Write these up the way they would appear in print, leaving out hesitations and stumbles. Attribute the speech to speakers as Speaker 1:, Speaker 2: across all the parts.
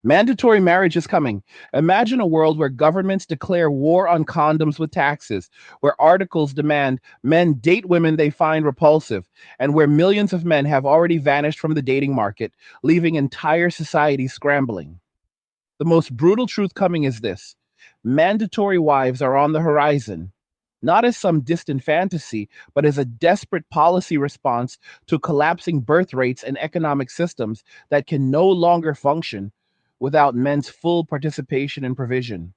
Speaker 1: Mandatory marriage is coming. Imagine a world where governments declare war on condoms with taxes, where articles demand men date women they find repulsive, and where millions of men have already vanished from the dating market, leaving entire societies scrambling. The most brutal truth coming is this: mandatory wives are on the horizon, not as some distant fantasy, but as a desperate policy response to collapsing birth rates and economic systems that can no longer function without men's full participation and provision.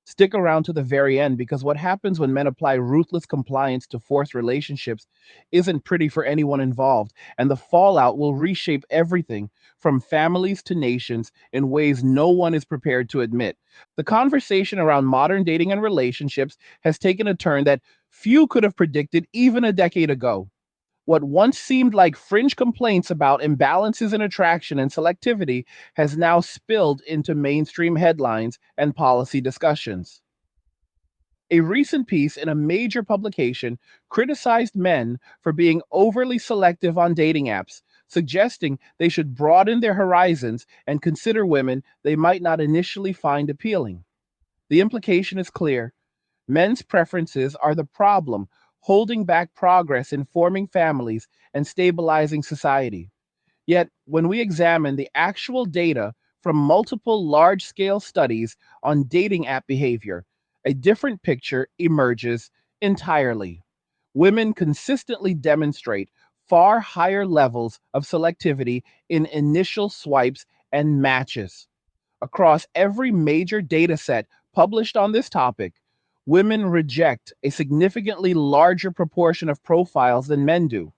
Speaker 1: Stick around to the very end because what happens when men apply ruthless compliance to forced relationships isn't pretty for anyone involved, and the fallout will reshape everything from families to nations in ways no one is prepared to admit. The conversation around modern dating and relationships has taken a turn that few could have predicted even a decade ago. What once seemed like fringe complaints about imbalances in attraction and selectivity has now spilled into mainstream headlines and policy discussions. A recent piece in a major publication criticized men for being overly selective on dating apps, suggesting they should broaden their horizons and consider women they might not initially find appealing. The implication is clear: men's preferences are the problem, holding back progress in forming families and stabilizing society. Yet, when we examine the actual data from multiple large scale studies on dating app behavior, a different picture emerges entirely. Women consistently demonstrate far higher levels of selectivity in initial swipes and matches. Across every major data set published on this topic, women reject a significantly larger proportion of profiles than men do.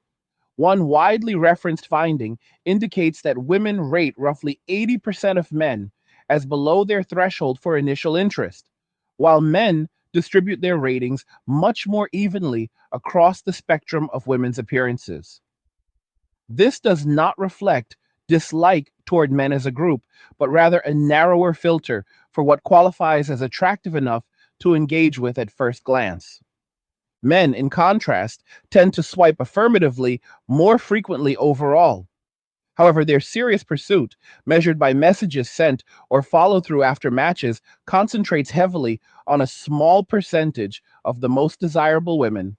Speaker 1: One widely referenced finding indicates that women rate roughly 80% of men as below their threshold for initial interest, while men distribute their ratings much more evenly across the spectrum of women's appearances. This does not reflect dislike toward men as a group, but rather a narrower filter for what qualifies as attractive enough to engage with at first glance. Men, in contrast, tend to swipe affirmatively more frequently overall. However, their serious pursuit, measured by messages sent or follow through after matches, concentrates heavily on a small percentage of the most desirable women,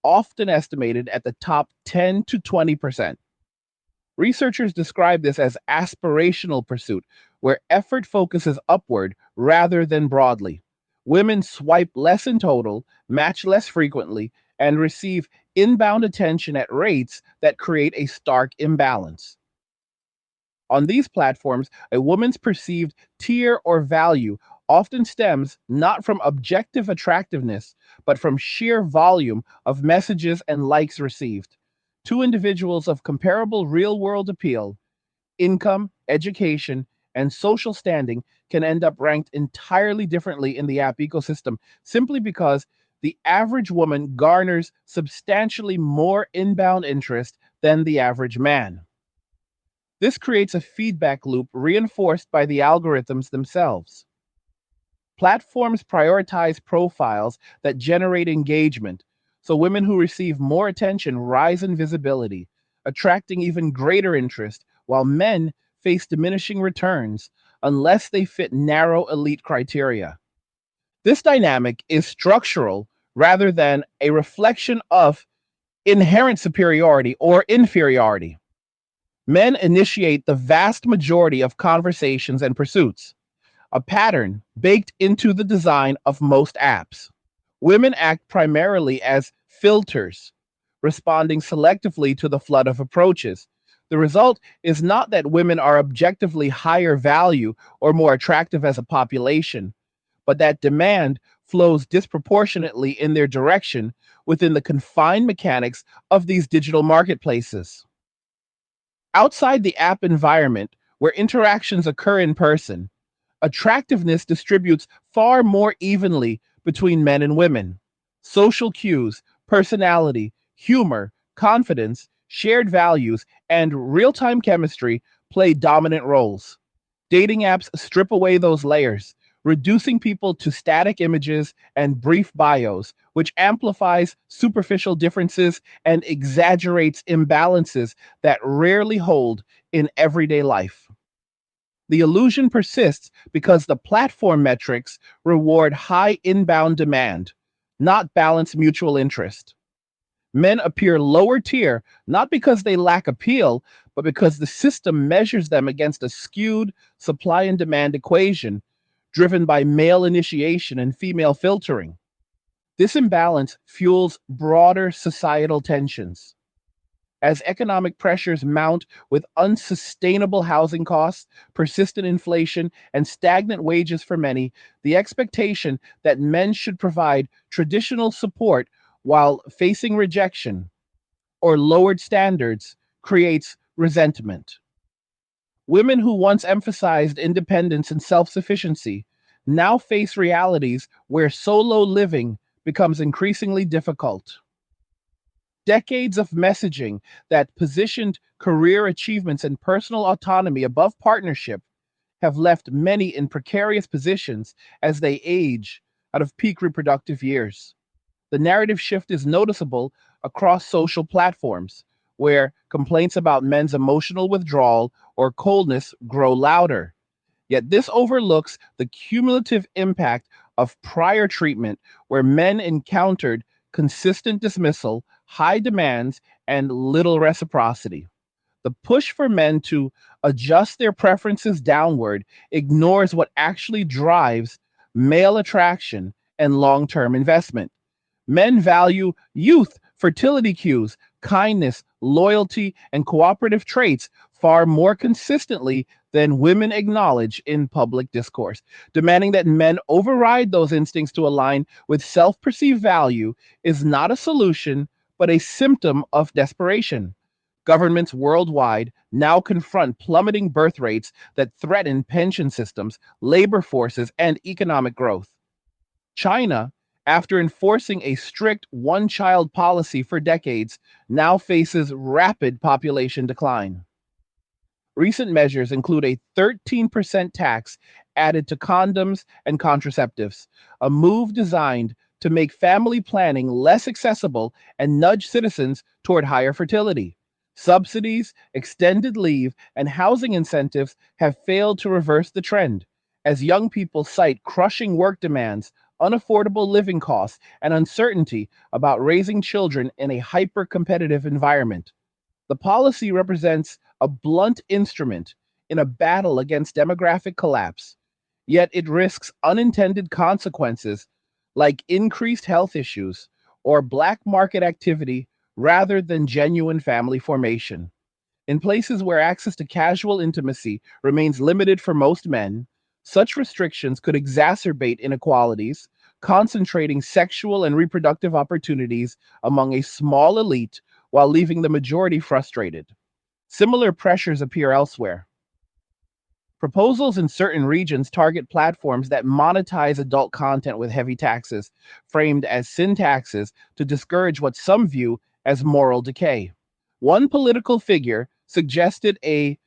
Speaker 1: often estimated at the top 10 to 20%. Researchers describe this as aspirational pursuit, where effort focuses upward rather than broadly. Women swipe less in total, match less frequently, and receive inbound attention at rates that create a stark imbalance. On these platforms, a woman's perceived tier or value often stems not from objective attractiveness, but from sheer volume of messages and likes received. Two individuals of comparable real world appeal, income, education, and social standing can end up ranked entirely differently in the app ecosystem simply because the average woman garners substantially more inbound interest than the average man. This creates a feedback loop reinforced by the algorithms themselves. Platforms prioritize profiles that generate engagement, so women who receive more attention rise in visibility, attracting even greater interest, while men face diminishing returns unless they fit narrow elite criteria. This dynamic is structural rather than a reflection of inherent superiority or inferiority. Men initiate the vast majority of conversations and pursuits, a pattern baked into the design of most apps. Women act primarily as filters, responding selectively to the flood of approaches. The result is not that women are objectively higher value or more attractive as a population, but that demand flows disproportionately in their direction within the confined mechanics of these digital marketplaces. Outside the app environment, where interactions occur in person, attractiveness distributes far more evenly between men and women. Social cues, personality, humor, confidence, shared values, and real time chemistry play dominant roles. Dating apps strip away those layers, reducing people to static images and brief bios, which amplifies superficial differences and exaggerates imbalances that rarely hold in everyday life. The illusion persists because the platform metrics reward high inbound demand, not balanced mutual interest. Men appear lower tier not because they lack appeal, but because the system measures them against a skewed supply and demand equation driven by male initiation and female filtering. This imbalance fuels broader societal tensions. As economic pressures mount with unsustainable housing costs, persistent inflation, and stagnant wages for many, the expectation that men should provide traditional support while facing rejection or lowered standards creates resentment. Women who once emphasized independence and self sufficiency now face realities where solo living becomes increasingly difficult. Decades of messaging that positioned career achievements and personal autonomy above partnership have left many in precarious positions as they age out of peak reproductive years. The narrative shift is noticeable across social platforms, where complaints about men's emotional withdrawal or coldness grow louder. Yet this overlooks the cumulative impact of prior treatment, where men encountered consistent dismissal, high demands, and little reciprocity. The push for men to adjust their preferences downward ignores what actually drives male attraction and long term investment. Men value youth, fertility cues, kindness, loyalty, and cooperative traits far more consistently than women acknowledge in public discourse. Demanding that men override those instincts to align with self perceived value is not a solution, but a symptom of desperation. Governments worldwide now confront plummeting birth rates that threaten pension systems, labor forces, and economic growth. China, after enforcing a strict one child policy for decades, now faces rapid population decline. Recent measures include a 13% tax added to condoms and contraceptives, a move designed to make family planning less accessible and nudge citizens toward higher fertility. Subsidies, extended leave, and housing incentives have failed to reverse the trend, as young people cite crushing work demands, unaffordable living costs, and uncertainty about raising children in a hyper competitive environment. The policy represents a blunt instrument in a battle against demographic collapse, yet it risks unintended consequences like increased health issues or black market activity rather than genuine family formation. In places where access to casual intimacy remains limited for most men, such restrictions could exacerbate inequalities, concentrating sexual and reproductive opportunities among a small elite while leaving the majority frustrated. Similar pressures appear elsewhere. Proposals in certain regions target platforms that monetize adult content with heavy taxes, framed as sin taxes to discourage what some view as moral decay. One political figure suggested a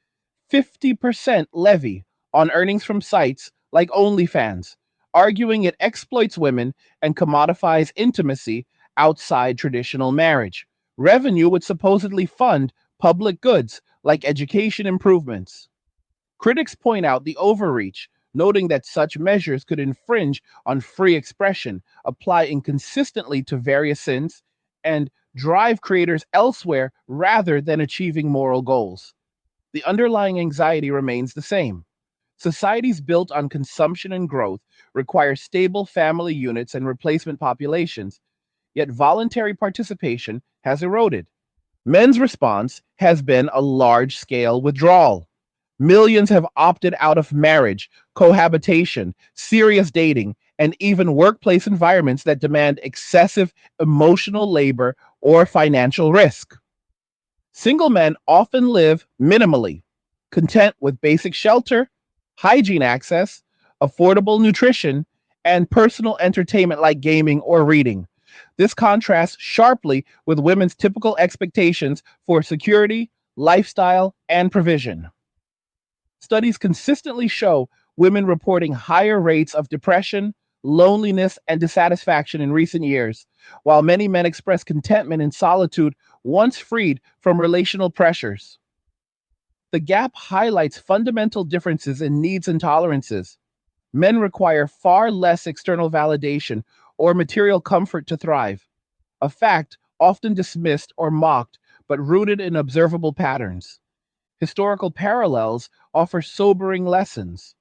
Speaker 1: 50% levy on earnings from sites like OnlyFans, arguing it exploits women and commodifies intimacy outside traditional marriage. Revenue would supposedly fund public goods like education improvements. Critics point out the overreach, noting that such measures could infringe on free expression, apply inconsistently to various sins, and drive creators elsewhere rather than achieving moral goals. The underlying anxiety remains the same. Societies built on consumption and growth require stable family units and replacement populations, yet voluntary participation has eroded. Men's response has been a large scale withdrawal. Millions have opted out of marriage, cohabitation, serious dating, and even workplace environments that demand excessive emotional labor or financial risk. Single men often live minimally, content with basic shelter, hygiene access, affordable nutrition, and personal entertainment like gaming or reading. This contrasts sharply with women's typical expectations for security, lifestyle, and provision. Studies consistently show women reporting higher rates of depression, loneliness, and dissatisfaction in recent years, while many men express contentment in solitude once freed from relational pressures. The gap highlights fundamental differences in needs and tolerances. Men require far less external validation or material comfort to thrive, a fact often dismissed or mocked, but rooted in observable patterns. Historical parallels offer sobering lessons.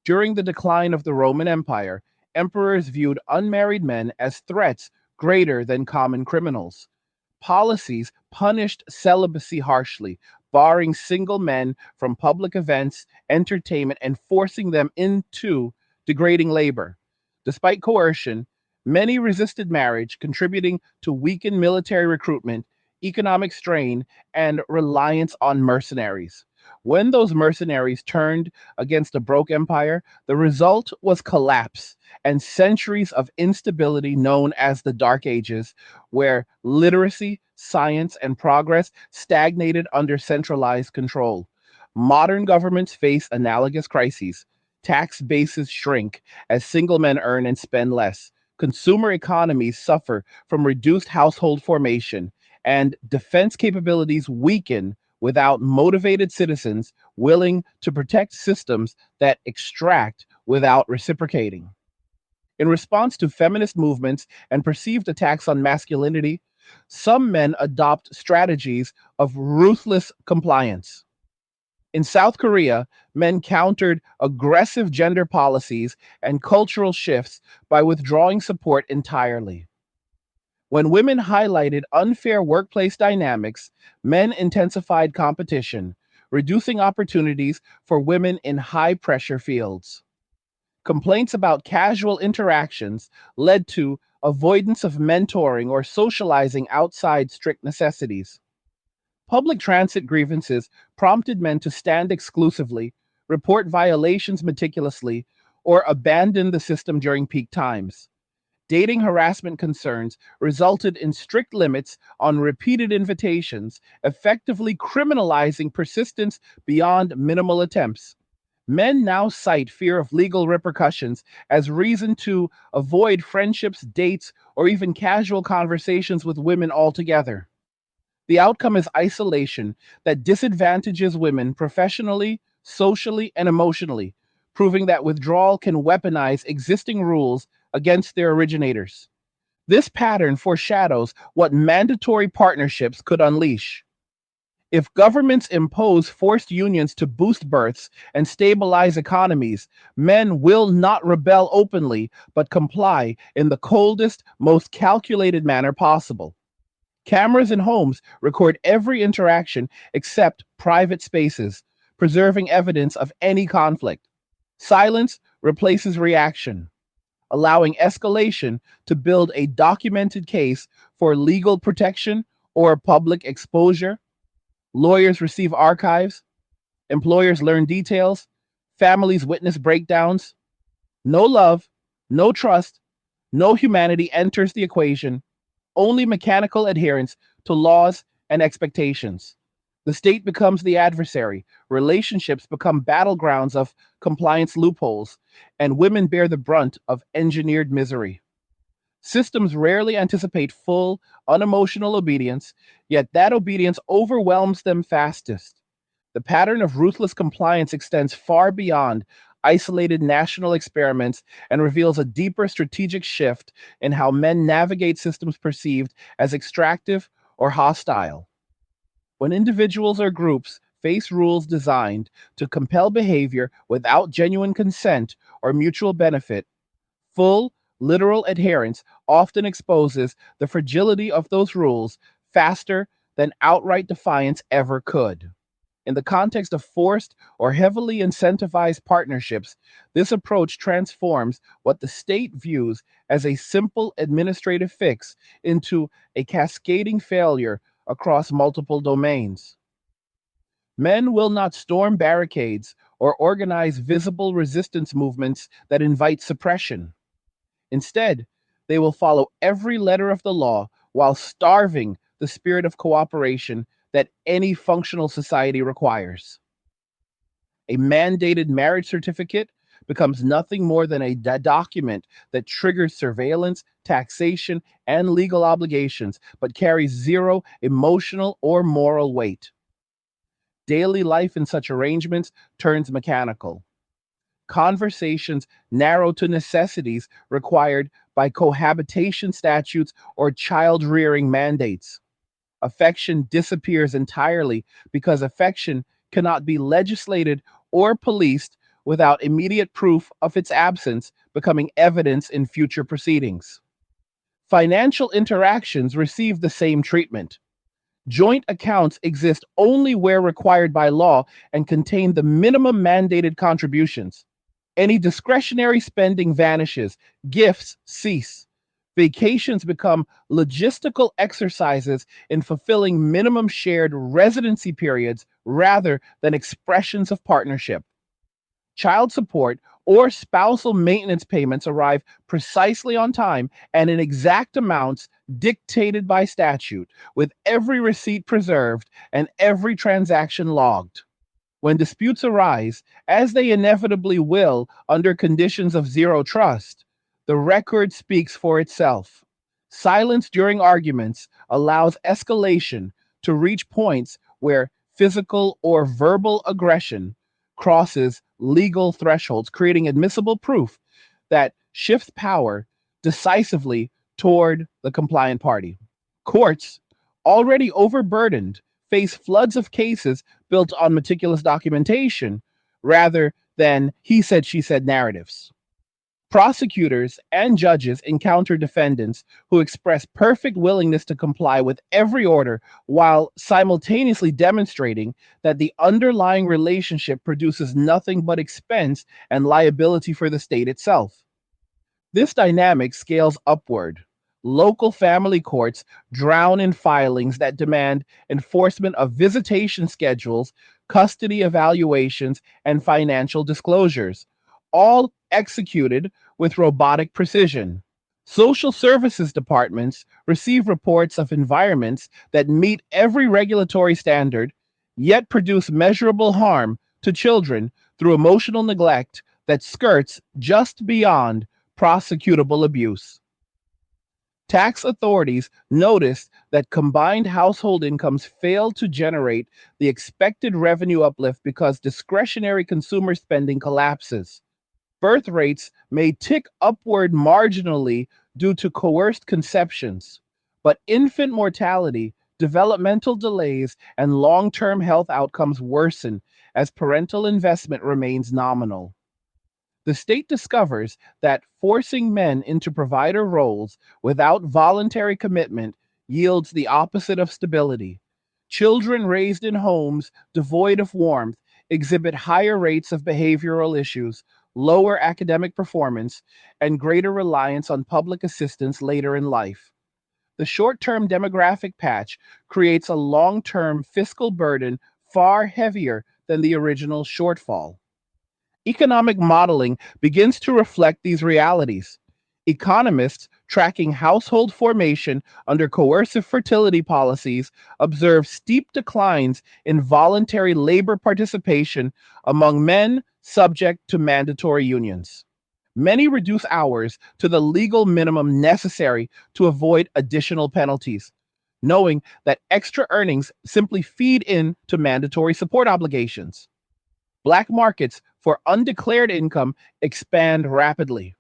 Speaker 1: During the decline of the Roman Empire, emperors viewed unmarried men as threats greater than common criminals. Policies punished celibacy harshly, barring single men from public events, entertainment, and forcing them into degrading labor. Despite coercion, many resisted marriage, contributing to weakened military recruitment, economic strain, and reliance on mercenaries. When those mercenaries turned against a broke empire, the result was collapse and centuries of instability known as the Dark Ages, where literacy, science, and progress stagnated under centralized control. Modern governments face analogous crises. Tax bases shrink as single men earn and spend less. Consumer economies suffer from reduced household formation, and defense capabilities weaken without motivated citizens willing to protect systems that extract without reciprocating. In response to feminist movements and perceived attacks on masculinity, some men adopt strategies of ruthless compliance. In South Korea, men countered aggressive gender policies and cultural shifts by withdrawing support entirely. When women highlighted unfair workplace dynamics, men intensified competition, reducing opportunities for women in high pressure fields. Complaints about casual interactions led to avoidance of mentoring or socializing outside strict necessities. Public transit grievances prompted men to stand exclusively, report violations meticulously, or abandon the system during peak times. Dating harassment concerns resulted in strict limits on repeated invitations, effectively criminalizing persistence beyond minimal attempts. Men now cite fear of legal repercussions as reason to avoid friendships, dates, or even casual conversations with women altogether. The outcome is isolation that disadvantages women professionally, socially, and emotionally, proving that withdrawal can weaponize existing rules against their originators. This pattern foreshadows what mandatory partnerships could unleash. If governments impose forced unions to boost births and stabilize economies, men will not rebel openly, but comply in the coldest, most calculated manner possible. Cameras in homes record every interaction except private spaces, preserving evidence of any conflict. Silence replaces reaction, allowing escalation to build a documented case for legal protection or public exposure. Lawyers receive archives, employers learn details, families witness breakdowns. No love, no trust, no humanity enters the equation, only mechanical adherence to laws and expectations. The state becomes the adversary, relationships become battlegrounds of compliance loopholes, and women bear the brunt of engineered misery. Systems rarely anticipate full, unemotional obedience, yet that obedience overwhelms them fastest. The pattern of ruthless compliance extends far beyond isolated national experiments and reveals a deeper strategic shift in how men navigate systems perceived as extractive or hostile. When individuals or groups face rules designed to compel behavior without genuine consent or mutual benefit, full, literal adherence often exposes the fragility of those rules faster than outright defiance ever could. In the context of forced or heavily incentivized partnerships, this approach transforms what the state views as a simple administrative fix into a cascading failure across multiple domains. Men will not storm barricades or organize visible resistance movements that invite suppression. Instead, they will follow every letter of the law while starving the spirit of cooperation that any functional society requires. A mandated marriage certificate becomes nothing more than a document that triggers surveillance, taxation, and legal obligations, but carries zero emotional or moral weight. Daily life in such arrangements turns mechanical. Conversations narrow to necessities required by cohabitation statutes or child rearing mandates. Affection disappears entirely because affection cannot be legislated or policed without immediate proof of its absence becoming evidence in future proceedings. Financial interactions receive the same treatment. Joint accounts exist only where required by law and contain the minimum mandated contributions. Any discretionary spending vanishes, gifts cease. Vacations become logistical exercises in fulfilling minimum shared residency periods rather than expressions of partnership. Child support or spousal maintenance payments arrive precisely on time and in exact amounts dictated by statute, with every receipt preserved and every transaction logged. When disputes arise, as they inevitably will under conditions of zero trust, the record speaks for itself. Silence during arguments allows escalation to reach points where physical or verbal aggression crosses legal thresholds, creating admissible proof that shifts power decisively toward the compliant party. Courts, already overburdened, face floods of cases built on meticulous documentation rather than he said, she said narratives. Prosecutors and judges encounter defendants who express perfect willingness to comply with every order while simultaneously demonstrating that the underlying relationship produces nothing but expense and liability for the state itself. This dynamic scales upward. Local family courts drown in filings that demand enforcement of visitation schedules, custody evaluations, and financial disclosures, all executed with robotic precision. Social services departments receive reports of environments that meet every regulatory standard, yet produce measurable harm to children through emotional neglect that skirts just beyond prosecutable abuse. Tax authorities noticed that combined household incomes failed to generate the expected revenue uplift because discretionary consumer spending collapses. Birth rates may tick upward marginally due to coerced conceptions, but infant mortality, developmental delays, and long term health outcomes worsen as parental investment remains nominal. The state discovers that forcing men into provider roles without voluntary commitment yields the opposite of stability. Children raised in homes devoid of warmth exhibit higher rates of behavioral issues, lower academic performance, and greater reliance on public assistance later in life. The short term demographic patch creates a long term fiscal burden far heavier than the original shortfall. Economic modeling begins to reflect these realities. Economists tracking household formation under coercive fertility policies observe steep declines in voluntary labor participation among men subject to mandatory unions. Many reduce hours to the legal minimum necessary to avoid additional penalties, knowing that extra earnings simply feed into mandatory support obligations. Black markets for undeclared income expand rapidly.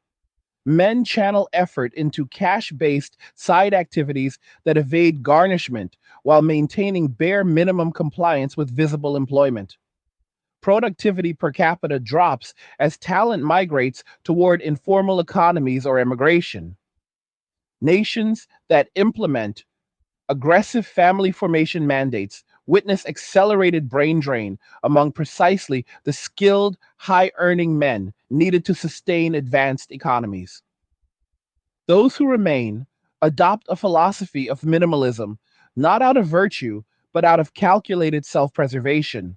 Speaker 1: Men channel effort into cash based side activities that evade garnishment while maintaining bare minimum compliance with visible employment. Productivity per capita drops as talent migrates toward informal economies or immigration. Nations that implement aggressive family formation mandates witness accelerated brain drain among precisely the skilled, high earning men needed to sustain advanced economies. Those who remain adopt a philosophy of minimalism, not out of virtue, but out of calculated self preservation.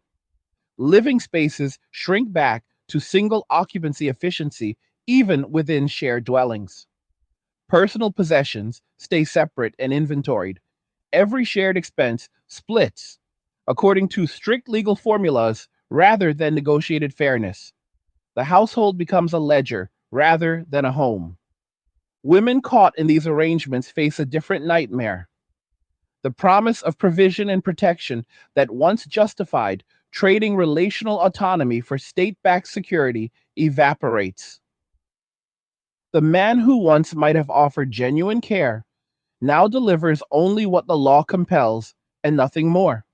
Speaker 1: Living spaces shrink back to single occupancy efficiency even within shared dwellings. Personal possessions stay separate and inventoried. Every shared expense splits according to strict legal formulas rather than negotiated fairness. The household becomes a ledger rather than a home. Women caught in these arrangements face a different nightmare. The promise of provision and protection that once justified trading relational autonomy for state backed security evaporates. The man who once might have offered genuine care now delivers only what the law compels and nothing more.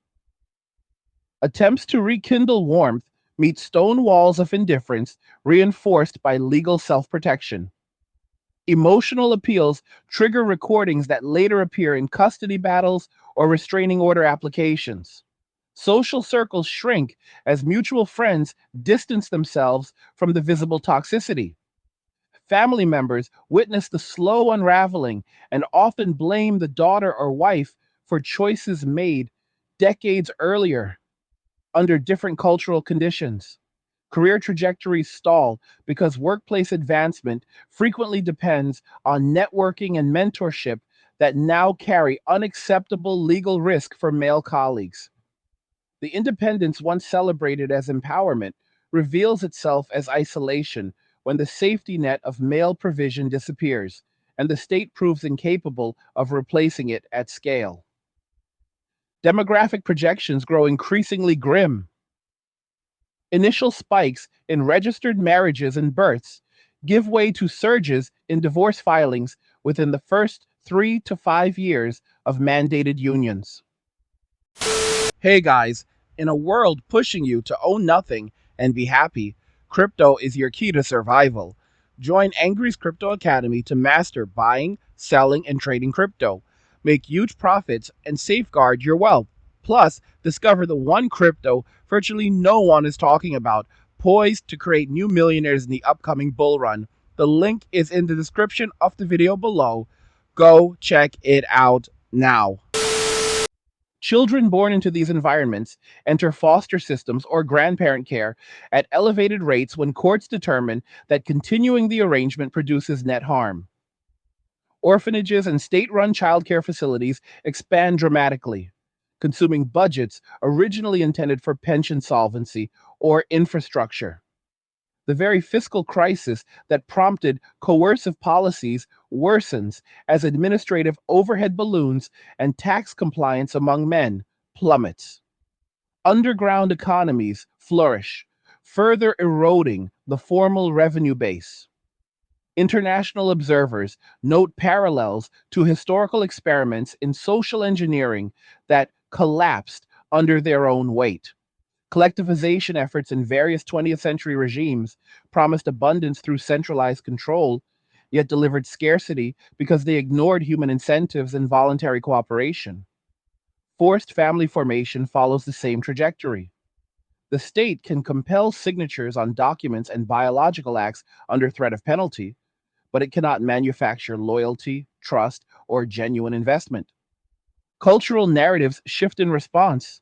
Speaker 1: Attempts to rekindle warmth meet stone walls of indifference reinforced by legal self protection. Emotional appeals trigger recordings that later appear in custody battles or restraining order applications. Social circles shrink as mutual friends distance themselves from the visible toxicity. Family members witness the slow unraveling and often blame the daughter or wife for choices made decades earlier under different cultural conditions. Career trajectories stall because workplace advancement frequently depends on networking and mentorship that now carry unacceptable legal risk for male colleagues. The independence once celebrated as empowerment reveals itself as isolation when the safety net of male provision disappears and the state proves incapable of replacing it at scale. Demographic projections grow increasingly grim. Initial spikes in registered marriages and births give way to surges in divorce filings within the first 3 to 5 years of mandated unions. Hey guys, in a world pushing you to own nothing and be happy, crypto is your key to survival. Join Angry's Crypto Academy to master buying, selling, and trading crypto. Make huge profits and safeguard your wealth. Plus, discover the one crypto virtually no one is talking about, poised to create new millionaires in the upcoming bull run. The link is in the description of the video below. Go check it out now. Children born into these environments enter foster systems or grandparent care at elevated rates when courts determine that continuing the arrangement produces net harm. Orphanages and state run childcare facilities expand dramatically, consuming budgets originally intended for pension solvency or infrastructure. The very fiscal crisis that prompted coercive policies worsens as administrative overhead balloons and tax compliance among men plummets. Underground economies flourish, further eroding the formal revenue base. International observers note parallels to historical experiments in social engineering that collapsed under their own weight. Collectivization efforts in various 20th century regimes promised abundance through centralized control, yet delivered scarcity because they ignored human incentives and voluntary cooperation. Forced family formation follows the same trajectory. The state can compel signatures on documents and biological acts under threat of penalty, but it cannot manufacture loyalty, trust, or genuine investment. Cultural narratives shift in response.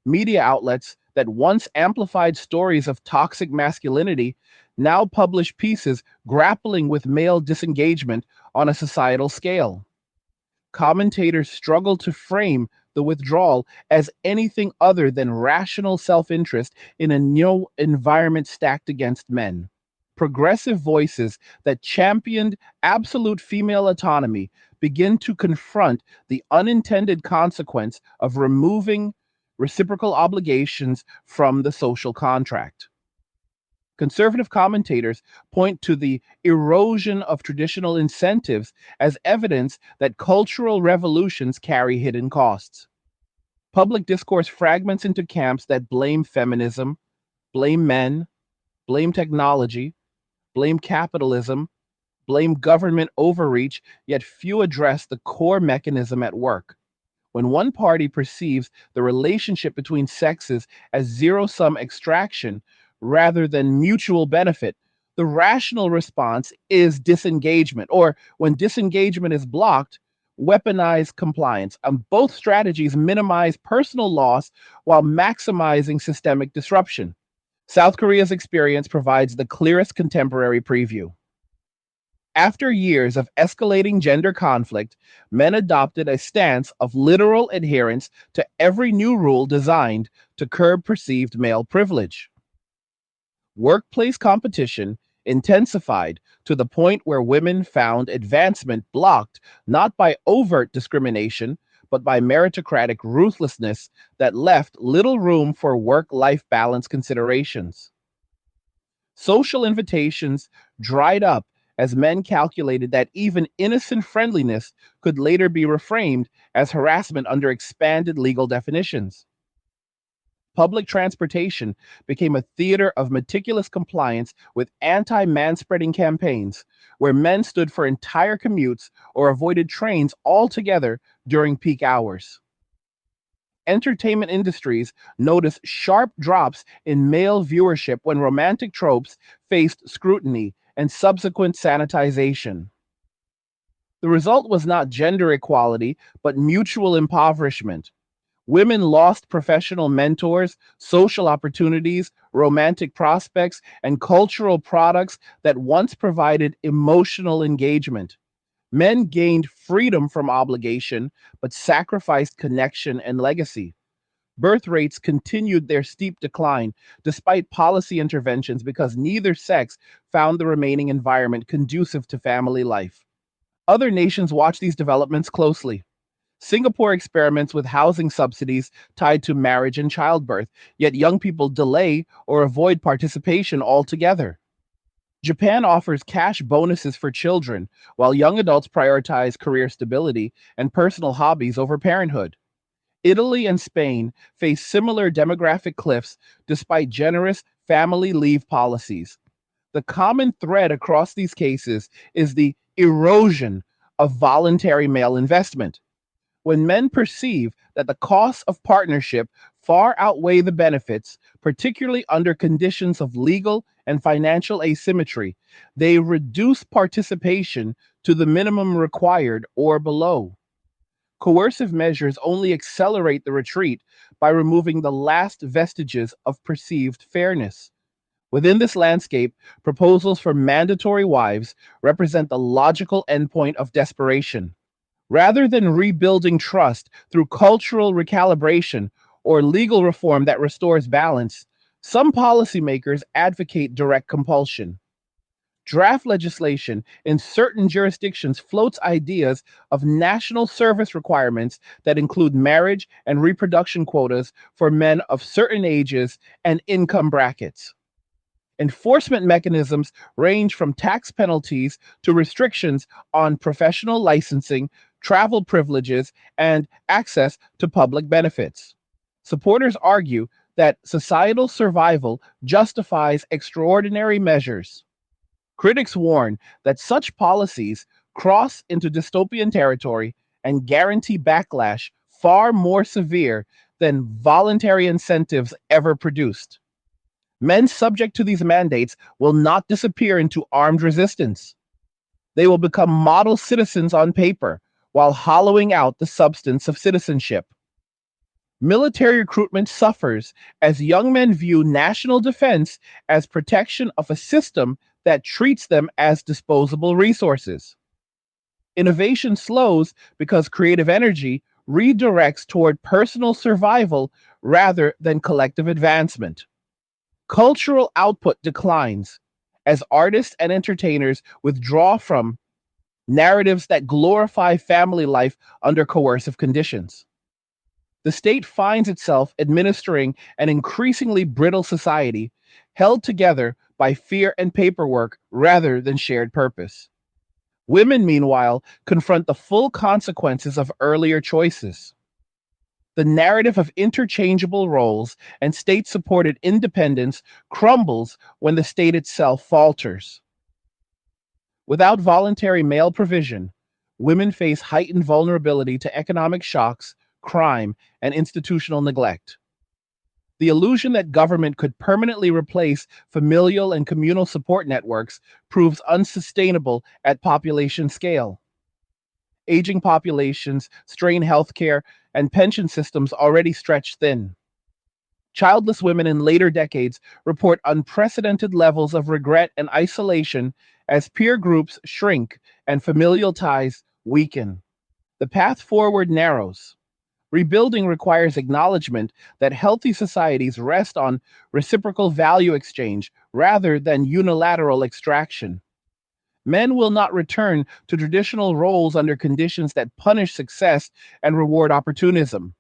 Speaker 1: Media outlets that once amplified stories of toxic masculinity now publish pieces grappling with male disengagement on a societal scale. Commentators struggle to frame the withdrawal as anything other than rational self interest in a new environment stacked against men. Progressive voices that championed absolute female autonomy begin to confront the unintended consequence of removing reciprocal obligations from the social contract. Conservative commentators point to the erosion of traditional incentives as evidence that cultural revolutions carry hidden costs. Public discourse fragments into camps that blame feminism, blame men, blame technology, blame capitalism, blame government overreach, yet few address the core mechanism at work. When one party perceives the relationship between sexes as zero sum extraction rather than mutual benefit, the rational response is disengagement, or when disengagement is blocked, weaponized compliance. Both strategies minimize personal loss while maximizing systemic disruption. South Korea's experience provides the clearest contemporary preview. After years of escalating gender conflict, men adopted a stance of literal adherence to every new rule designed to curb perceived male privilege. Workplace competition intensified to the point where women found advancement blocked not by overt discrimination, but by meritocratic ruthlessness that left little room for work life balance considerations. Social invitations dried up as men calculated that even innocent friendliness could later be reframed as harassment under expanded legal definitions. Public transportation became a theater of meticulous compliance with anti manspreading campaigns, where men stood for entire commutes or avoided trains altogether during peak hours. Entertainment industries noticed sharp drops in male viewership when romantic tropes faced scrutiny and subsequent sanitization. The result was not gender equality, but mutual impoverishment. Women lost professional mentors, social opportunities, romantic prospects, and cultural products that once provided emotional engagement. Men gained freedom from obligation, but sacrificed connection and legacy. Birth rates continued their steep decline despite policy interventions because neither sex found the remaining environment conducive to family life. Other nations watch these developments closely. Singapore experiments with housing subsidies tied to marriage and childbirth, yet young people delay or avoid participation altogether. Japan offers cash bonuses for children, while young adults prioritize career stability and personal hobbies over parenthood. Italy and Spain face similar demographic cliffs despite generous family leave policies. The common thread across these cases is the erosion of voluntary male investment. When men perceive that the costs of partnership far outweigh the benefits, particularly under conditions of legal and financial asymmetry, they reduce participation to the minimum required or below. Coercive measures only accelerate the retreat by removing the last vestiges of perceived fairness. Within this landscape, proposals for mandatory wives represent the logical endpoint of desperation. Rather than rebuilding trust through cultural recalibration or legal reform that restores balance, some policymakers advocate direct compulsion. Draft legislation in certain jurisdictions floats ideas of national service requirements that include marriage and reproduction quotas for men of certain ages and income brackets. Enforcement mechanisms range from tax penalties to restrictions on professional licensing, travel privileges, and access to public benefits. Supporters argue that societal survival justifies extraordinary measures. Critics warn that such policies cross into dystopian territory and guarantee backlash far more severe than voluntary incentives ever produced. Men subject to these mandates will not disappear into armed resistance. They will become model citizens on paper while hollowing out the substance of citizenship. Military recruitment suffers as young men view national defense as protection of a system that treats them as disposable resources. Innovation slows because creative energy redirects toward personal survival rather than collective advancement. Cultural output declines as artists and entertainers withdraw from narratives that glorify family life under coercive conditions. The state finds itself administering an increasingly brittle society held together by fear and paperwork rather than shared purpose. Women, meanwhile, confront the full consequences of earlier choices. The narrative of interchangeable roles and state supported independence crumbles when the state itself falters. Without voluntary male provision, women face heightened vulnerability to economic shocks, crime, and institutional neglect. The illusion that government could permanently replace familial and communal support networks proves unsustainable at population scale. Aging populations strain healthcare and pension systems already stretched thin. Childless women in later decades report unprecedented levels of regret and isolation as peer groups shrink and familial ties weaken. The path forward narrows. Rebuilding requires acknowledgement that healthy societies rest on reciprocal value exchange rather than unilateral extraction. Men will not return to traditional roles under conditions that punish success and reward opportunism.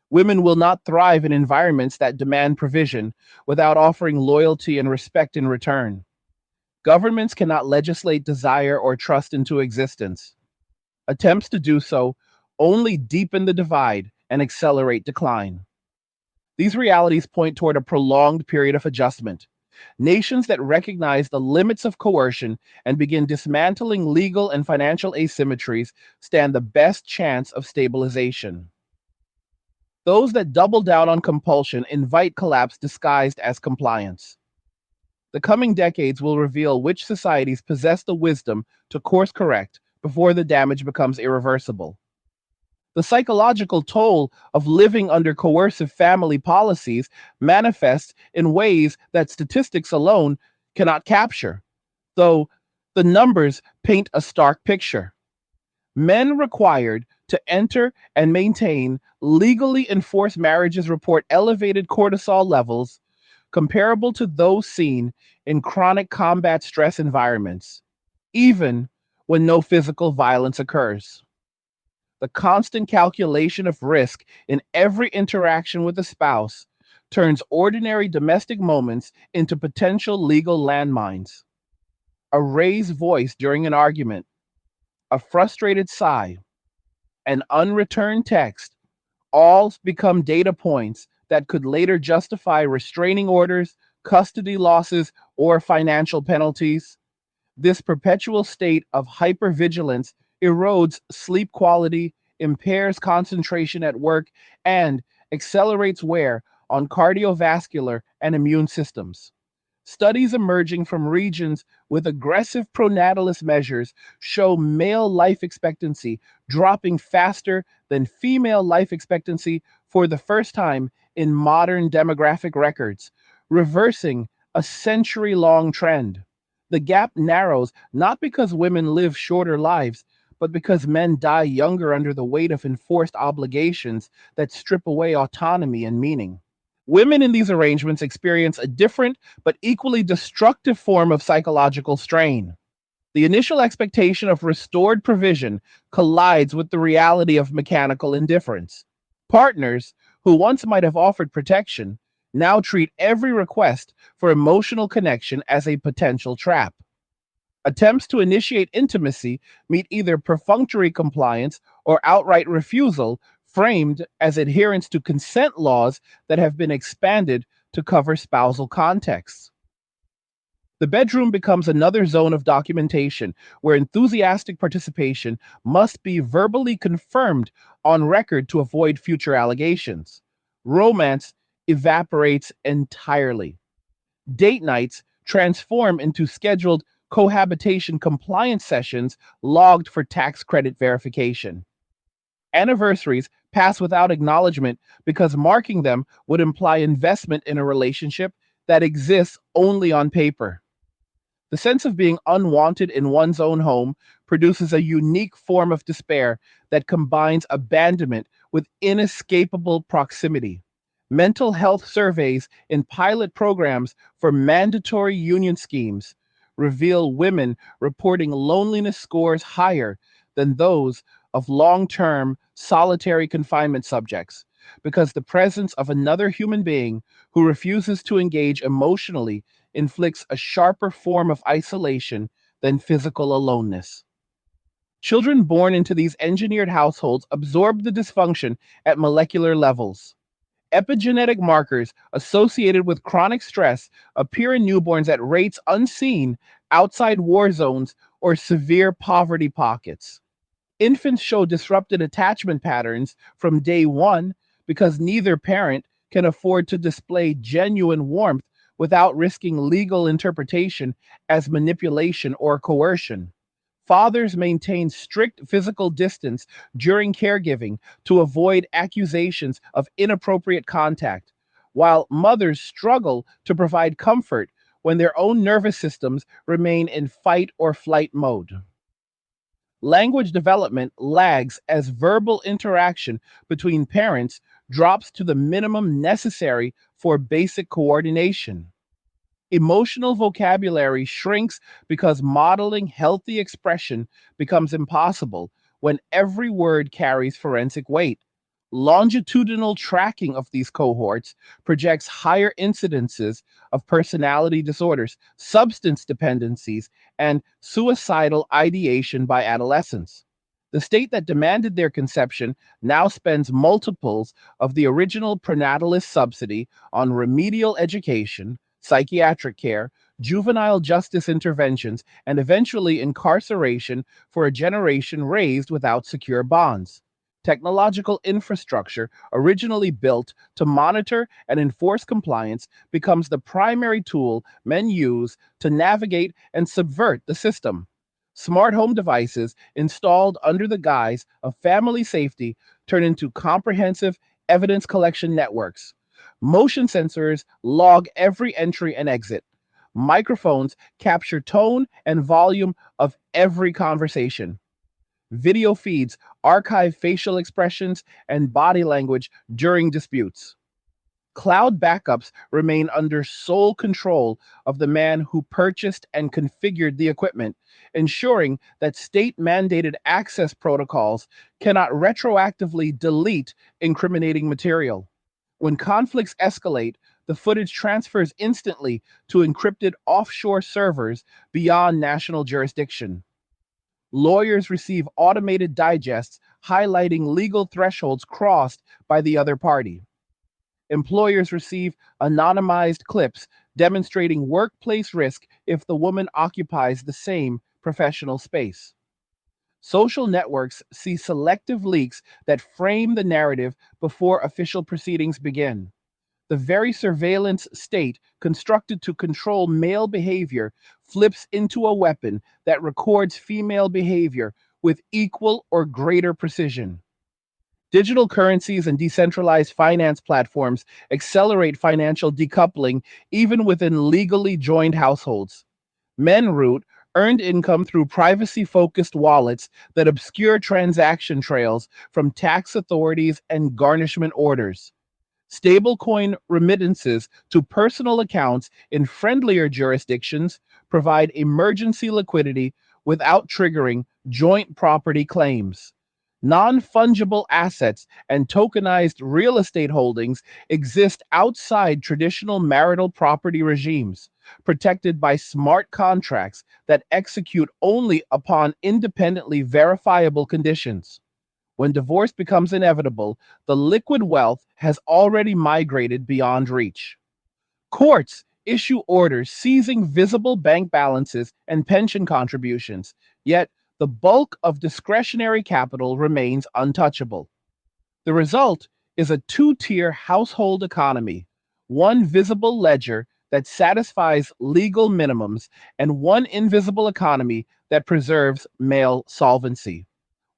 Speaker 1: Women will not thrive in environments that demand provision without offering loyalty and respect in return. Governments cannot legislate desire or trust into existence. Attempts to do so only deepen the divide and accelerate decline. These realities point toward a prolonged period of adjustment. Nations that recognize the limits of coercion and begin dismantling legal and financial asymmetries stand the best chance of stabilization. Those that double down on compulsion invite collapse disguised as compliance. The coming decades will reveal which societies possess the wisdom to course correct before the damage becomes irreversible. The psychological toll of living under coercive family policies manifests in ways that statistics alone cannot capture, though the numbers paint a stark picture. Men required to enter and maintain legally enforced marriages report elevated cortisol levels comparable to those seen in chronic combat stress environments, even when no physical violence occurs. The constant calculation of risk in every interaction with a spouse turns ordinary domestic moments into potential legal landmines. A raised voice during an argument, a frustrated sigh, an unreturned text all become data points that could later justify restraining orders, custody losses, or financial penalties. This perpetual state of hypervigilance erodes sleep quality, impairs concentration at work, and accelerates wear on cardiovascular and immune systems. Studies emerging from regions with aggressive pronatalist measures show male life expectancy dropping faster than female life expectancy for the first time in modern demographic records, reversing a century long trend. The gap narrows not because women live shorter lives, but because men die younger under the weight of enforced obligations that strip away autonomy and meaning. Women in these arrangements experience a different but equally destructive form of psychological strain. The initial expectation of restored provision collides with the reality of mechanical indifference. Partners who once might have offered protection now treat every request for emotional connection as a potential trap. Attempts to initiate intimacy meet either perfunctory compliance or outright refusal, framed as adherence to consent laws that have been expanded to cover spousal contexts. The bedroom becomes another zone of documentation where enthusiastic participation must be verbally confirmed on record to avoid future allegations. Romance evaporates entirely. Date nights transform into scheduled cohabitation compliance sessions logged for tax credit verification. Anniversaries pass without acknowledgement because marking them would imply investment in a relationship that exists only on paper. The sense of being unwanted in one's own home produces a unique form of despair that combines abandonment with inescapable proximity. Mental health surveys in pilot programs for mandatory union schemes reveal women reporting loneliness scores higher than those of long term solitary confinement subjects because the presence of another human being who refuses to engage emotionally inflicts a sharper form of isolation than physical aloneness. Children born into these engineered households absorb the dysfunction at molecular levels. Epigenetic markers associated with chronic stress appear in newborns at rates unseen outside war zones or severe poverty pockets. Infants show disrupted attachment patterns from day one because neither parent can afford to display genuine warmth without risking legal interpretation as manipulation or coercion. Fathers maintain strict physical distance during caregiving to avoid accusations of inappropriate contact, while mothers struggle to provide comfort when their own nervous systems remain in fight or flight mode. Language development lags as verbal interaction between parents drops to the minimum necessary for basic coordination. Emotional vocabulary shrinks because modeling healthy expression becomes impossible when every word carries forensic weight. Longitudinal tracking of these cohorts projects higher incidences of personality disorders, substance dependencies, and suicidal ideation by adolescents. The state that demanded their conception now spends multiples of the original prenatalist subsidy on remedial education, psychiatric care, juvenile justice interventions, and eventually incarceration for a generation raised without secure bonds. Technological infrastructure, originally built to monitor and enforce compliance, becomes the primary tool men use to navigate and subvert the system. Smart home devices installed under the guise of family safety turn into comprehensive evidence collection networks. Motion sensors log every entry and exit. Microphones capture tone and volume of every conversation. Video feeds archive facial expressions and body language during disputes. Cloud backups remain under sole control of the man who purchased and configured the equipment, ensuring that state mandated access protocols cannot retroactively delete incriminating material. When conflicts escalate, the footage transfers instantly to encrypted offshore servers beyond national jurisdiction. Lawyers receive automated digests highlighting legal thresholds crossed by the other party. Employers receive anonymized clips demonstrating workplace risk if the woman occupies the same professional space. Social networks see selective leaks that frame the narrative before official proceedings begin. The very surveillance state constructed to control male behavior flips into a weapon that records female behavior with equal or greater precision. Digital currencies and decentralized finance platforms accelerate financial decoupling even within legally joined households. Men root earned income through privacy focused wallets that obscure transaction trails from tax authorities and garnishment orders. Stablecoin remittances to personal accounts in friendlier jurisdictions provide emergency liquidity without triggering joint property claims. Non fungible assets and tokenized real estate holdings exist outside traditional marital property regimes, protected by smart contracts that execute only upon independently verifiable conditions. When divorce becomes inevitable, the liquid wealth has already migrated beyond reach. Courts issue orders seizing visible bank balances and pension contributions, yet the bulk of discretionary capital remains untouchable. The result is a two-tier household economy, one visible ledger that satisfies legal minimums, and one invisible economy that preserves male solvency.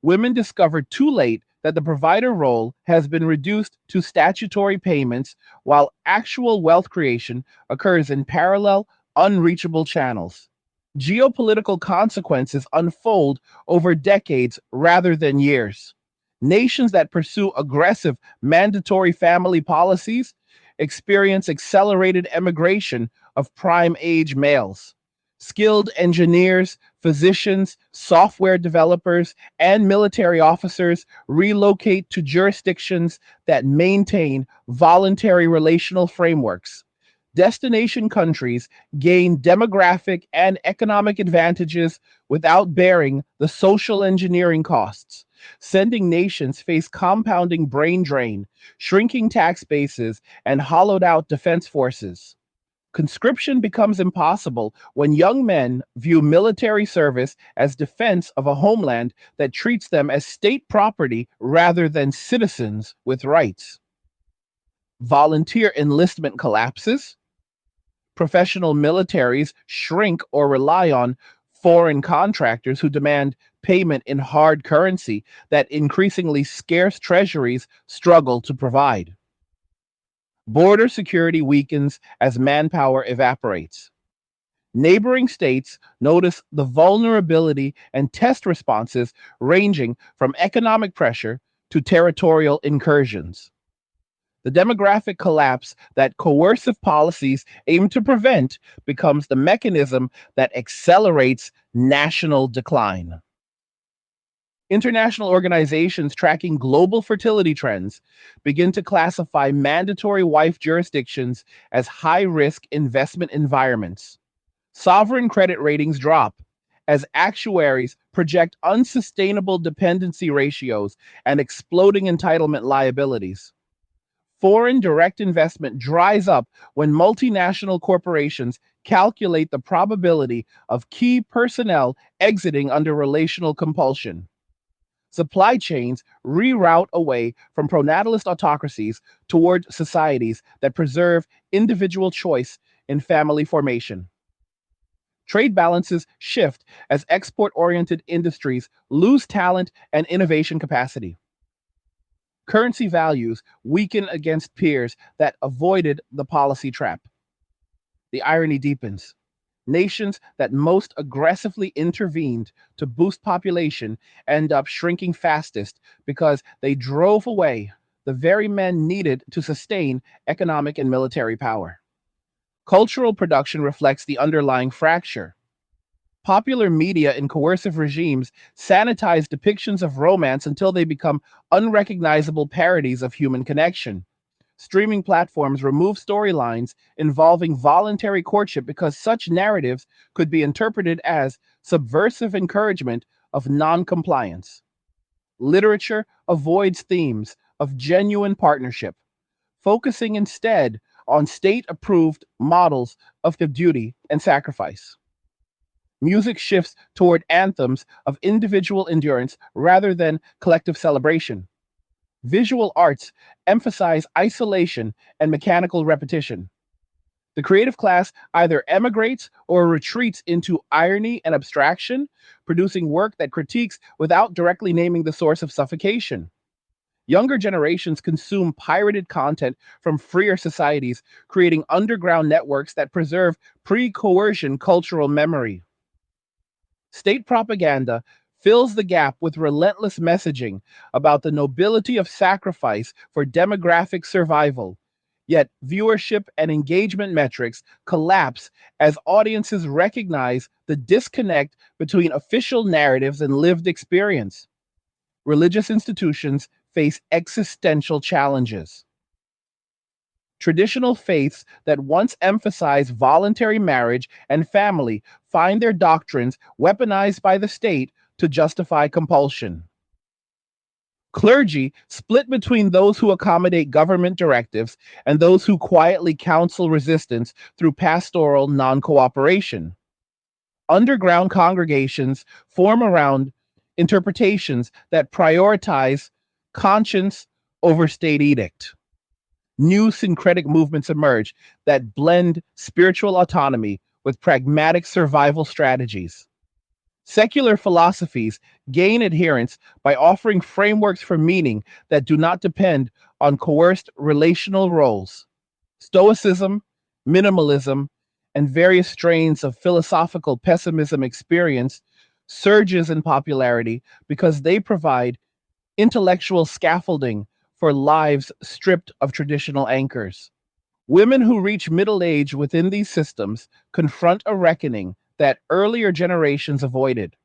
Speaker 1: Women discovered too late that the provider role has been reduced to statutory payments while actual wealth creation occurs in parallel, unreachable channels. Geopolitical consequences unfold over decades rather than years. Nations that pursue aggressive mandatory family policies experience accelerated emigration of prime age males. Skilled engineers, physicians, software developers, and military officers relocate to jurisdictions that maintain voluntary relational frameworks. Destination countries gain demographic and economic advantages without bearing the social engineering costs. Sending nations face compounding brain drain, shrinking tax bases, and hollowed out defense forces. Conscription becomes impossible when young men view military service as defense of a homeland that treats them as state property rather than citizens with rights. Volunteer enlistment collapses. Professional militaries shrink or rely on foreign contractors who demand payment in hard currency that increasingly scarce treasuries struggle to provide. Border security weakens as manpower evaporates. Neighboring states notice the vulnerability and test responses ranging from economic pressure to territorial incursions. The demographic collapse that coercive policies aim to prevent becomes the mechanism that accelerates national decline. International organizations tracking global fertility trends begin to classify mandatory wife jurisdictions as high risk investment environments. Sovereign credit ratings drop as actuaries project unsustainable dependency ratios and exploding entitlement liabilities. Foreign direct investment dries up when multinational corporations calculate the probability of key personnel exiting under relational compulsion. Supply chains reroute away from pronatalist autocracies toward societies that preserve individual choice in family formation. Trade balances shift as export oriented industries lose talent and innovation capacity. Currency values weaken against peers that avoided the policy trap. The irony deepens. Nations that most aggressively intervened to boost population end up shrinking fastest because they drove away the very men needed to sustain economic and military power. Cultural production reflects the underlying fracture. Popular media in coercive regimes sanitize depictions of romance until they become unrecognizable parodies of human connection. Streaming platforms remove storylines involving voluntary courtship because such narratives could be interpreted as subversive encouragement of noncompliance. Literature avoids themes of genuine partnership, focusing instead on state approved models of the duty and sacrifice. Music shifts toward anthems of individual endurance rather than collective celebration. Visual arts emphasize isolation and mechanical repetition. The creative class either emigrates or retreats into irony and abstraction, producing work that critiques without directly naming the source of suffocation. Younger generations consume pirated content from freer societies, creating underground networks that preserve pre coercion cultural memory. State propaganda fills the gap with relentless messaging about the nobility of sacrifice for demographic survival. Yet, viewership and engagement metrics collapse as audiences recognize the disconnect between official narratives and lived experience. Religious institutions face existential challenges. Traditional faiths that once emphasized voluntary marriage and family find their doctrines weaponized by the state to justify compulsion. Clergy split between those who accommodate government directives and those who quietly counsel resistance through pastoral non cooperation. Underground congregations form around interpretations that prioritize conscience over state edict. New syncretic movements emerge that blend spiritual autonomy with pragmatic survival strategies. Secular philosophies gain adherents by offering frameworks for meaning that do not depend on coerced relational roles. Stoicism, minimalism, and various strains of philosophical pessimism experience surges in popularity because they provide intellectual scaffolding for lives stripped of traditional anchors. Women who reach middle age within these systems confront a reckoning that earlier generations avoided.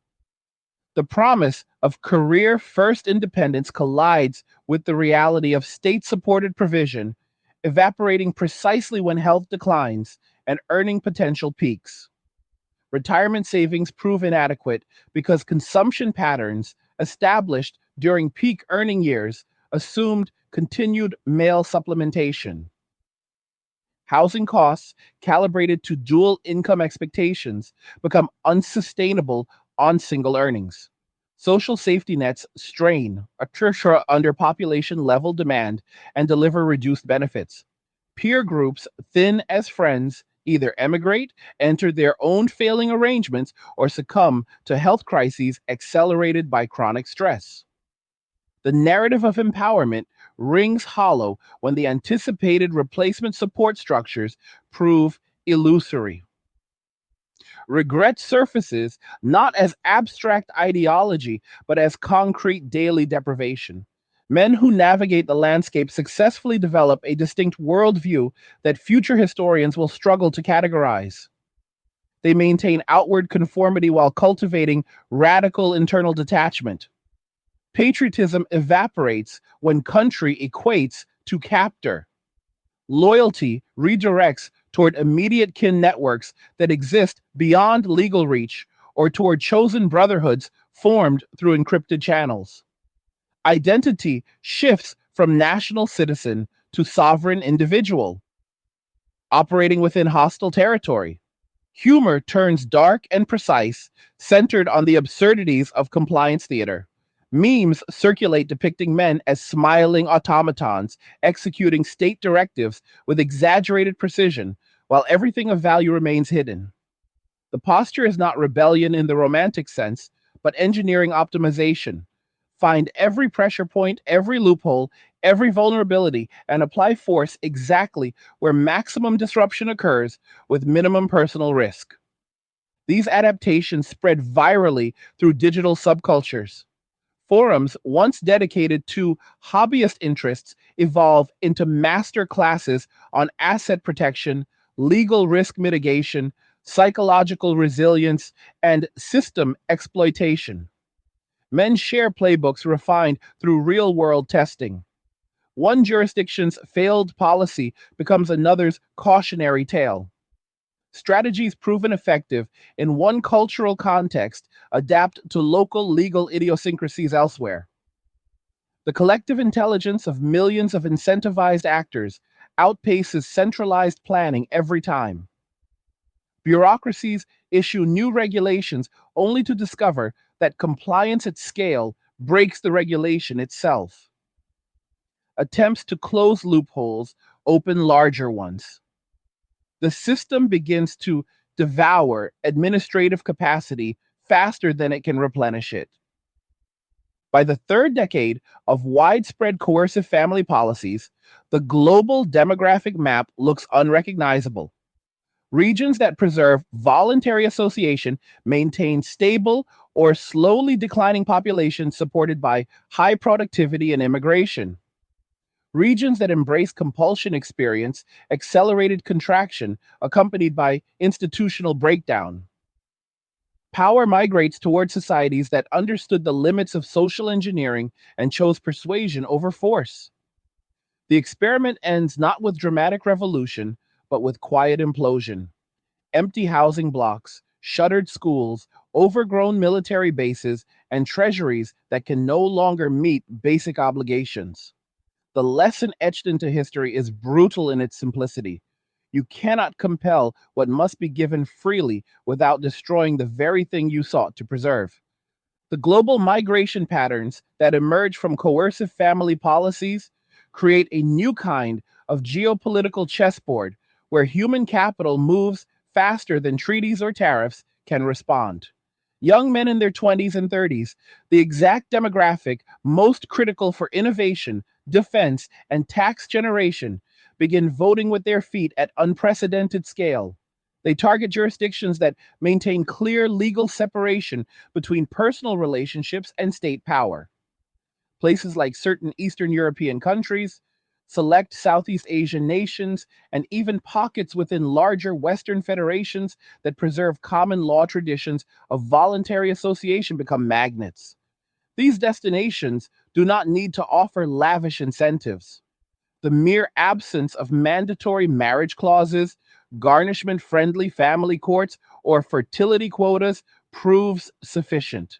Speaker 1: The promise of career first independence collides with the reality of state supported provision, evaporating precisely when health declines and earning potential peaks. Retirement savings prove inadequate because consumption patterns established during peak earning years assumed continued male supplementation. Housing costs, calibrated to dual income expectations, become unsustainable on single earnings. Social safety nets strain a tertia under population level demand and deliver reduced benefits. Peer groups, thin as friends, either emigrate, enter their own failing arrangements, or succumb to health crises accelerated by chronic stress. The narrative of empowerment rings hollow when the anticipated replacement support structures prove illusory. Regret surfaces not as abstract ideology, but as concrete daily deprivation. Men who navigate the landscape successfully develop a distinct worldview that future historians will struggle to categorize. They maintain outward conformity while cultivating radical internal detachment. Patriotism evaporates when country equates to captor. Loyalty redirects toward immediate kin networks that exist beyond legal reach or toward chosen brotherhoods formed through encrypted channels. Identity shifts from national citizen to sovereign individual, operating within hostile territory. Humor turns dark and precise, centered on the absurdities of compliance theater. Memes circulate depicting men as smiling automatons, executing state directives with exaggerated precision, while everything of value remains hidden. The posture is not rebellion in the romantic sense, but engineering optimization. Find every pressure point, every loophole, every vulnerability, and apply force exactly where maximum disruption occurs with minimum personal risk. These adaptations spread virally through digital subcultures. Forums once dedicated to hobbyist interests evolve into master classes on asset protection, legal risk mitigation, psychological resilience, and system exploitation. Men share playbooks refined through real world testing. One jurisdiction's failed policy becomes another's cautionary tale. Strategies proven effective in one cultural context adapt to local legal idiosyncrasies elsewhere. The collective intelligence of millions of incentivized actors outpaces centralized planning every time. Bureaucracies issue new regulations only to discover that compliance at scale breaks the regulation itself. Attempts to close loopholes open larger ones. The system begins to devour administrative capacity faster than it can replenish it. By the third decade of widespread coercive family policies, the global demographic map looks unrecognizable. Regions that preserve voluntary association maintain stable or slowly declining populations supported by high productivity and immigration. Regions that embrace compulsion experience accelerated contraction accompanied by institutional breakdown. Power migrates toward societies that understood the limits of social engineering and chose persuasion over force. The experiment ends not with dramatic revolution, but with quiet implosion. Empty housing blocks, shuttered schools, overgrown military bases, and treasuries that can no longer meet basic obligations. The lesson etched into history is brutal in its simplicity. You cannot compel what must be given freely without destroying the very thing you sought to preserve. The global migration patterns that emerge from coercive family policies create a new kind of geopolitical chessboard where human capital moves faster than treaties or tariffs can respond. Young men in their 20s and 30s, the exact demographic most critical for innovation, defense, and tax generation, begin voting with their feet at unprecedented scale. They target jurisdictions that maintain clear legal separation between personal relationships and state power. Places like certain Eastern European countries, select Southeast Asian nations, and even pockets within larger Western federations that preserve common law traditions of voluntary association become magnets. These destinations do not need to offer lavish incentives. The mere absence of mandatory marriage clauses, garnishment friendly family courts, or fertility quotas proves sufficient.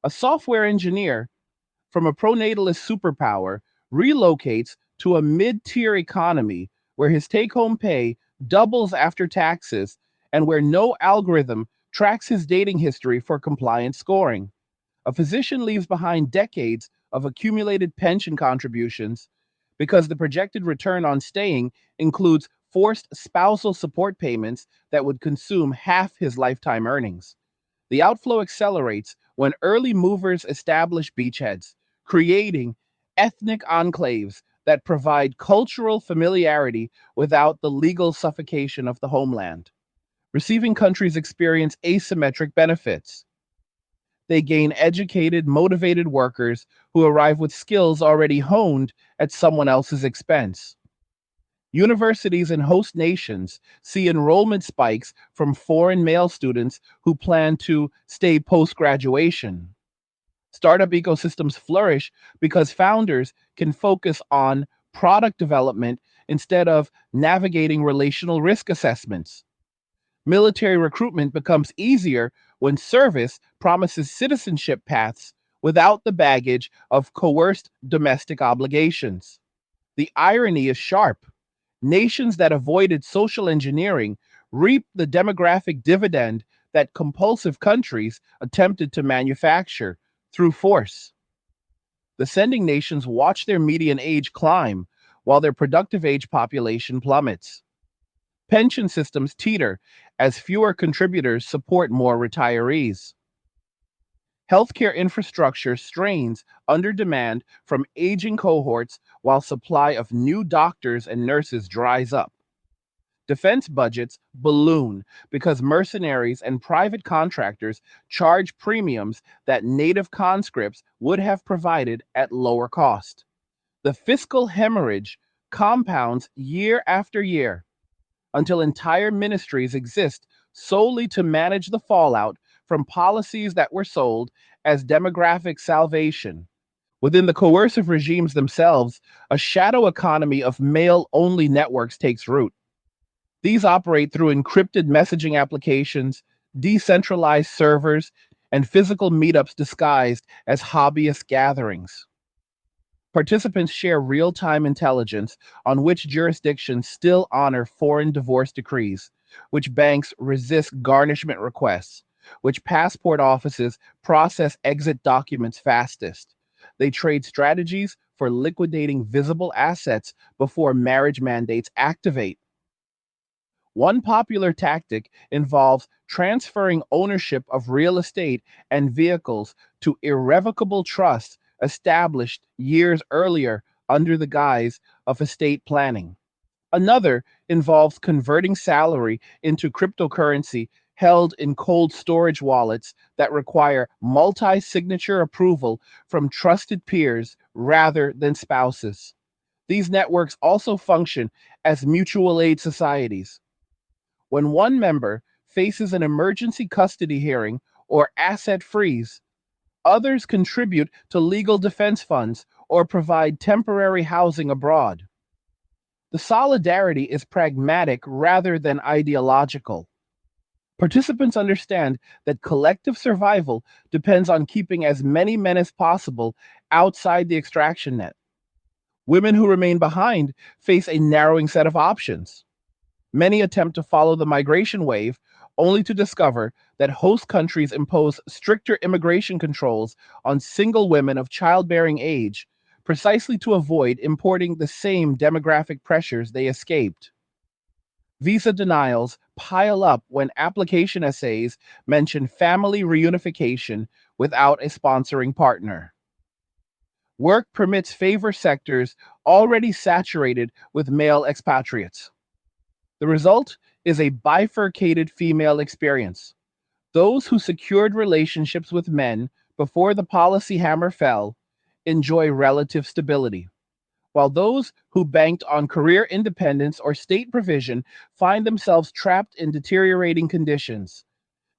Speaker 1: A software engineer from a pronatalist superpower relocates to a mid tier economy where his take home pay doubles after taxes and where no algorithm tracks his dating history for compliance scoring. A physician leaves behind decades of accumulated pension contributions because the projected return on staying includes forced spousal support payments that would consume half his lifetime earnings. The outflow accelerates when early movers establish beachheads, creating ethnic enclaves that provide cultural familiarity without the legal suffocation of the homeland. Receiving countries experience asymmetric benefits. They gain educated, motivated workers who arrive with skills already honed at someone else's expense. Universities in host nations see enrollment spikes from foreign male students who plan to stay post graduation. Startup ecosystems flourish because founders can focus on product development instead of navigating relational risk assessments. Military recruitment becomes easier when service promises citizenship paths without the baggage of coerced domestic obligations. The irony is sharp. Nations that avoided social engineering reap the demographic dividend that compulsive countries attempted to manufacture through force. The sending nations watch their median age climb while their productive age population plummets. Pension systems teeter as fewer contributors support more retirees. Healthcare infrastructure strains under demand from aging cohorts while supply of new doctors and nurses dries up. Defense budgets balloon because mercenaries and private contractors charge premiums that native conscripts would have provided at lower cost. The fiscal hemorrhage compounds year after year until entire ministries exist solely to manage the fallout from policies that were sold as demographic salvation. Within the coercive regimes themselves, a shadow economy of male only networks takes root. These operate through encrypted messaging applications, decentralized servers, and physical meetups disguised as hobbyist gatherings. Participants share real time intelligence on which jurisdictions still honor foreign divorce decrees, which banks resist garnishment requests, which passport offices process exit documents fastest. They trade strategies for liquidating visible assets before marriage mandates activate. One popular tactic involves transferring ownership of real estate and vehicles to irrevocable trusts established years earlier under the guise of estate planning. Another involves converting salary into cryptocurrency held in cold storage wallets that require multi signature approval from trusted peers rather than spouses. These networks also function as mutual aid societies. When one member faces an emergency custody hearing or asset freeze, others contribute to legal defense funds or provide temporary housing abroad. The solidarity is pragmatic rather than ideological. Participants understand that collective survival depends on keeping as many men as possible outside the extraction net. Women who remain behind face a narrowing set of options. Many attempt to follow the migration wave, only to discover that host countries impose stricter immigration controls on single women of childbearing age, precisely to avoid importing the same demographic pressures they escaped. Visa denials pile up when application essays mention family reunification without a sponsoring partner. Work permits favor sectors already saturated with male expatriates. The result is a bifurcated female experience. Those who secured relationships with men before the policy hammer fell enjoy relative stability, while those who banked on career independence or state provision find themselves trapped in deteriorating conditions.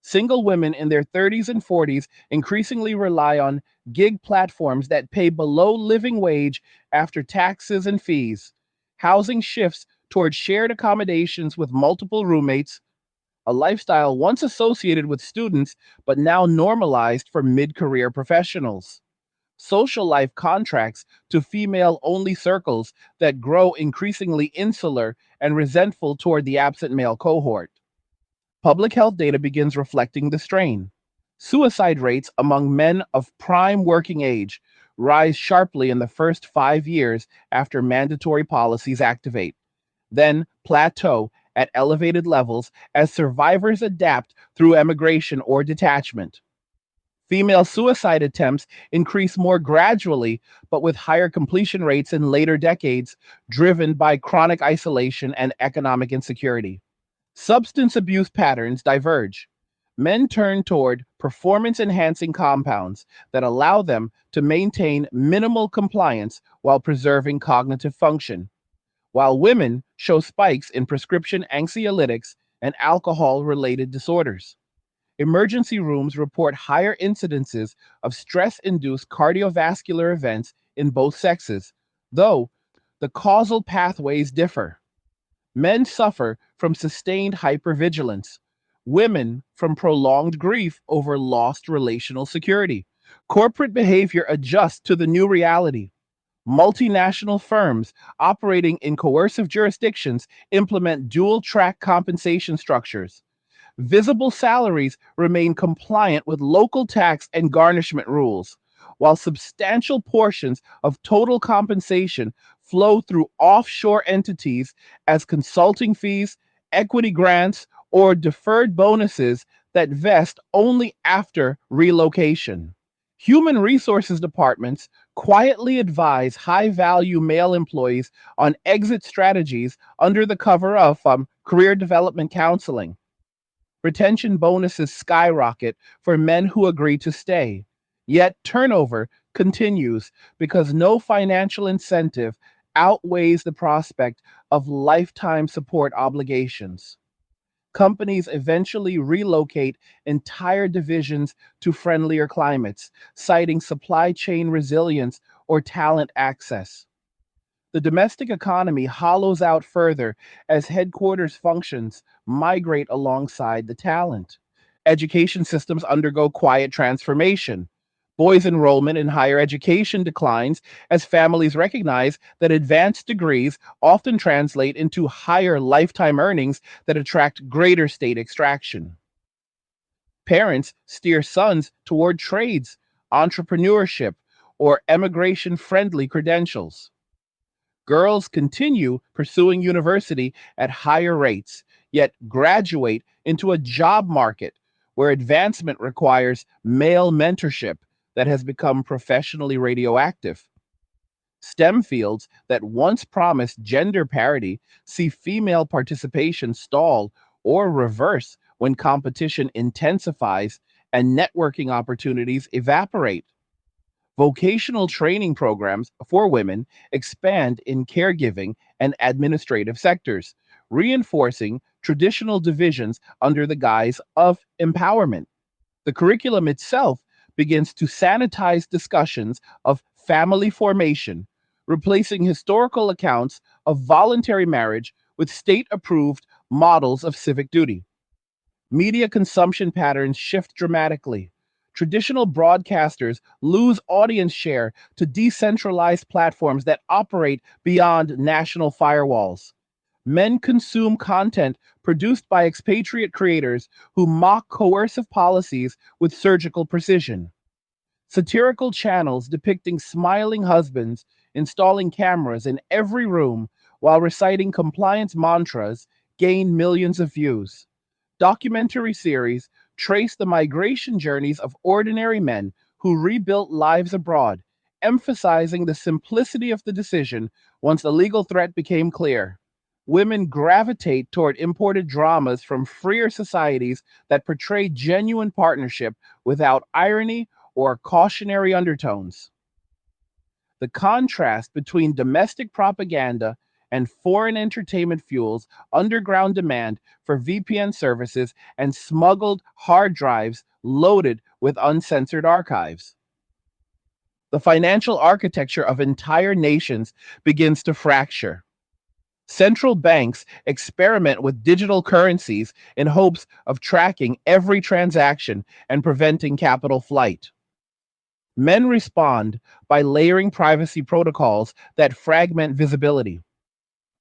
Speaker 1: Single women in their 30s and 40s increasingly rely on gig platforms that pay below living wage after taxes and fees. Housing shifts toward shared accommodations with multiple roommates, a lifestyle once associated with students but now normalized for mid career professionals. Social life contracts to female only circles that grow increasingly insular and resentful toward the absent male cohort. Public health data begins reflecting the strain. Suicide rates among men of prime working age rise sharply in the first 5 years after mandatory policies activate, then plateau at elevated levels as survivors adapt through emigration or detachment. Female suicide attempts increase more gradually, but with higher completion rates in later decades, driven by chronic isolation and economic insecurity. Substance abuse patterns diverge. Men turn toward performance enhancing compounds that allow them to maintain minimal compliance while preserving cognitive function, while women show spikes in prescription anxiolytics and alcohol related disorders. Emergency rooms report higher incidences of stress induced cardiovascular events in both sexes, though the causal pathways differ. Men suffer from sustained hypervigilance, women from prolonged grief over lost relational security. Corporate behavior adjusts to the new reality. Multinational firms operating in coercive jurisdictions implement dual track compensation structures. Visible salaries remain compliant with local tax and garnishment rules, while substantial portions of total compensation flow through offshore entities as consulting fees, equity grants, or deferred bonuses that vest only after relocation. Human resources departments quietly advise high value male employees on exit strategies under the cover of career development counseling. Retention bonuses skyrocket for men who agree to stay. Yet turnover continues because no financial incentive outweighs the prospect of lifetime support obligations. Companies eventually relocate entire divisions to friendlier climates, citing supply chain resilience or talent access. The domestic economy hollows out further as headquarters functions migrate alongside the talent. Education systems undergo quiet transformation. Boys' enrollment in higher education declines as families recognize that advanced degrees often translate into higher lifetime earnings that attract greater state extraction. Parents steer sons toward trades, entrepreneurship, or immigration friendly credentials. Girls continue pursuing university at higher rates, yet graduate into a job market where advancement requires male mentorship that has become professionally radioactive. STEM fields that once promised gender parity see female participation stall or reverse when competition intensifies and networking opportunities evaporate. Vocational training programs for women expand in caregiving and administrative sectors, reinforcing traditional divisions under the guise of empowerment. The curriculum itself begins to sanitize discussions of family formation, replacing historical accounts of voluntary marriage with state approved models of civic duty. Media consumption patterns shift dramatically. Traditional broadcasters lose audience share to decentralized platforms that operate beyond national firewalls. Men consume content produced by expatriate creators who mock coercive policies with surgical precision. Satirical channels depicting smiling husbands installing cameras in every room while reciting compliance mantras gain millions of views. Documentary series trace the migration journeys of ordinary men who rebuilt lives abroad, emphasizing the simplicity of the decision once the legal threat became clear. Women gravitate toward imported dramas from freer societies that portray genuine partnership without irony or cautionary undertones. The contrast between domestic propaganda and foreign entertainment fuels underground demand for VPN services and smuggled hard drives loaded with uncensored archives. The financial architecture of entire nations begins to fracture. Central banks experiment with digital currencies in hopes of tracking every transaction and preventing capital flight. Men respond by layering privacy protocols that fragment visibility.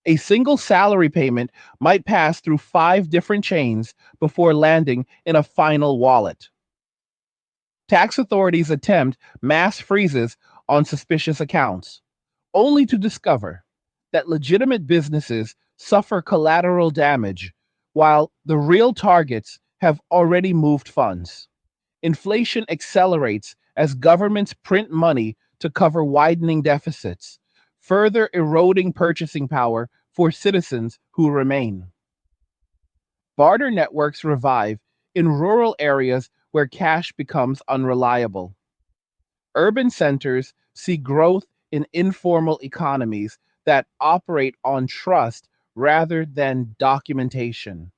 Speaker 1: A single salary payment might pass through 5 different chains before landing in a final wallet. Tax authorities attempt mass freezes on suspicious accounts, only to discover that legitimate businesses suffer collateral damage while the real targets have already moved funds. Inflation accelerates as governments print money to cover widening deficits, further eroding purchasing power for citizens who remain. Barter networks revive in rural areas where cash becomes unreliable. Urban centers see growth in informal economies that operate on trust rather than documentation.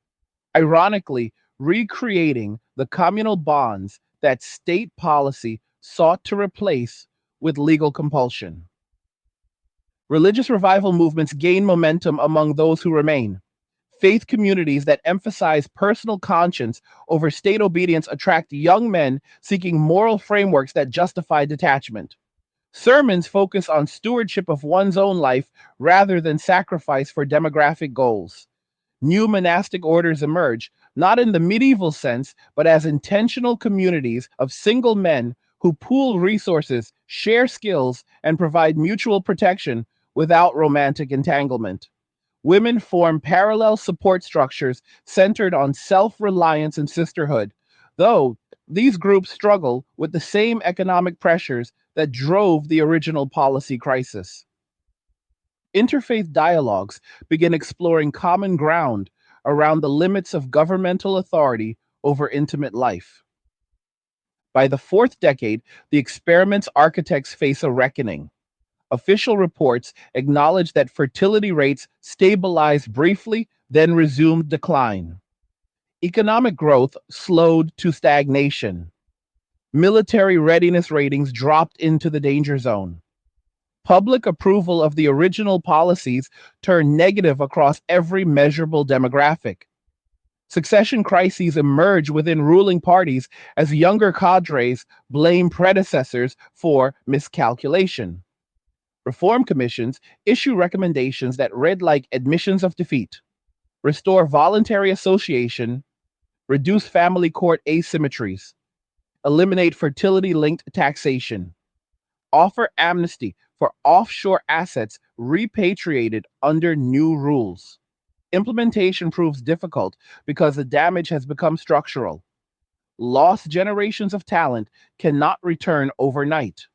Speaker 1: Ironically, recreating the communal bonds that state policy sought to replace with legal compulsion. Religious revival movements gain momentum among those who remain. Faith communities that emphasize personal conscience over state obedience attract young men seeking moral frameworks that justify detachment. Sermons focus on stewardship of one's own life rather than sacrifice for demographic goals. New monastic orders emerge, not in the medieval sense, but as intentional communities of single men who pool resources, share skills, and provide mutual protection without romantic entanglement. Women form parallel support structures centered on self reliance and sisterhood, though these groups struggle with the same economic pressures that drove the original policy crisis. Interfaith dialogues begin exploring common ground around the limits of governmental authority over intimate life. By the fourth decade, the experiment's architects face a reckoning. Official reports acknowledge that fertility rates stabilized briefly, then resumed decline. Economic growth slowed to stagnation. Military readiness ratings dropped into the danger zone. Public approval of the original policies turned negative across every measurable demographic. Succession crises emerge within ruling parties as younger cadres blame predecessors for miscalculation. Reform commissions issue recommendations that read like admissions of defeat, restore voluntary association, reduce family court asymmetries, eliminate fertility linked taxation, offer amnesty for offshore assets repatriated under new rules. Implementation proves difficult because the damage has become structural. Lost generations of talent cannot return overnight.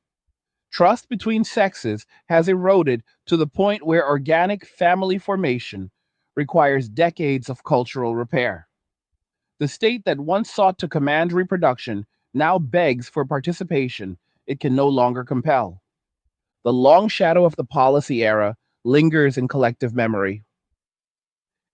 Speaker 1: Trust between sexes has eroded to the point where organic family formation requires decades of cultural repair. The state that once sought to command reproduction now begs for participation it can no longer compel. The long shadow of the policy era lingers in collective memory.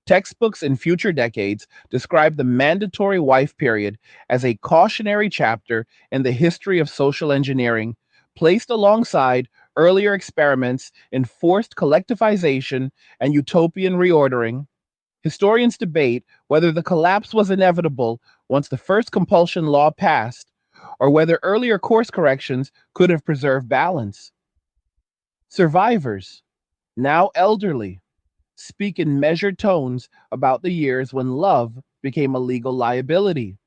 Speaker 1: Textbooks in future decades describe the mandatory wife period as a cautionary chapter in the history of social engineering, placed alongside earlier experiments in forced collectivization and utopian reordering. Historians debate whether the collapse was inevitable once the first compulsion law passed, or whether earlier course corrections could have preserved balance. Survivors, now elderly, speak in measured tones about the years when love became a legal liability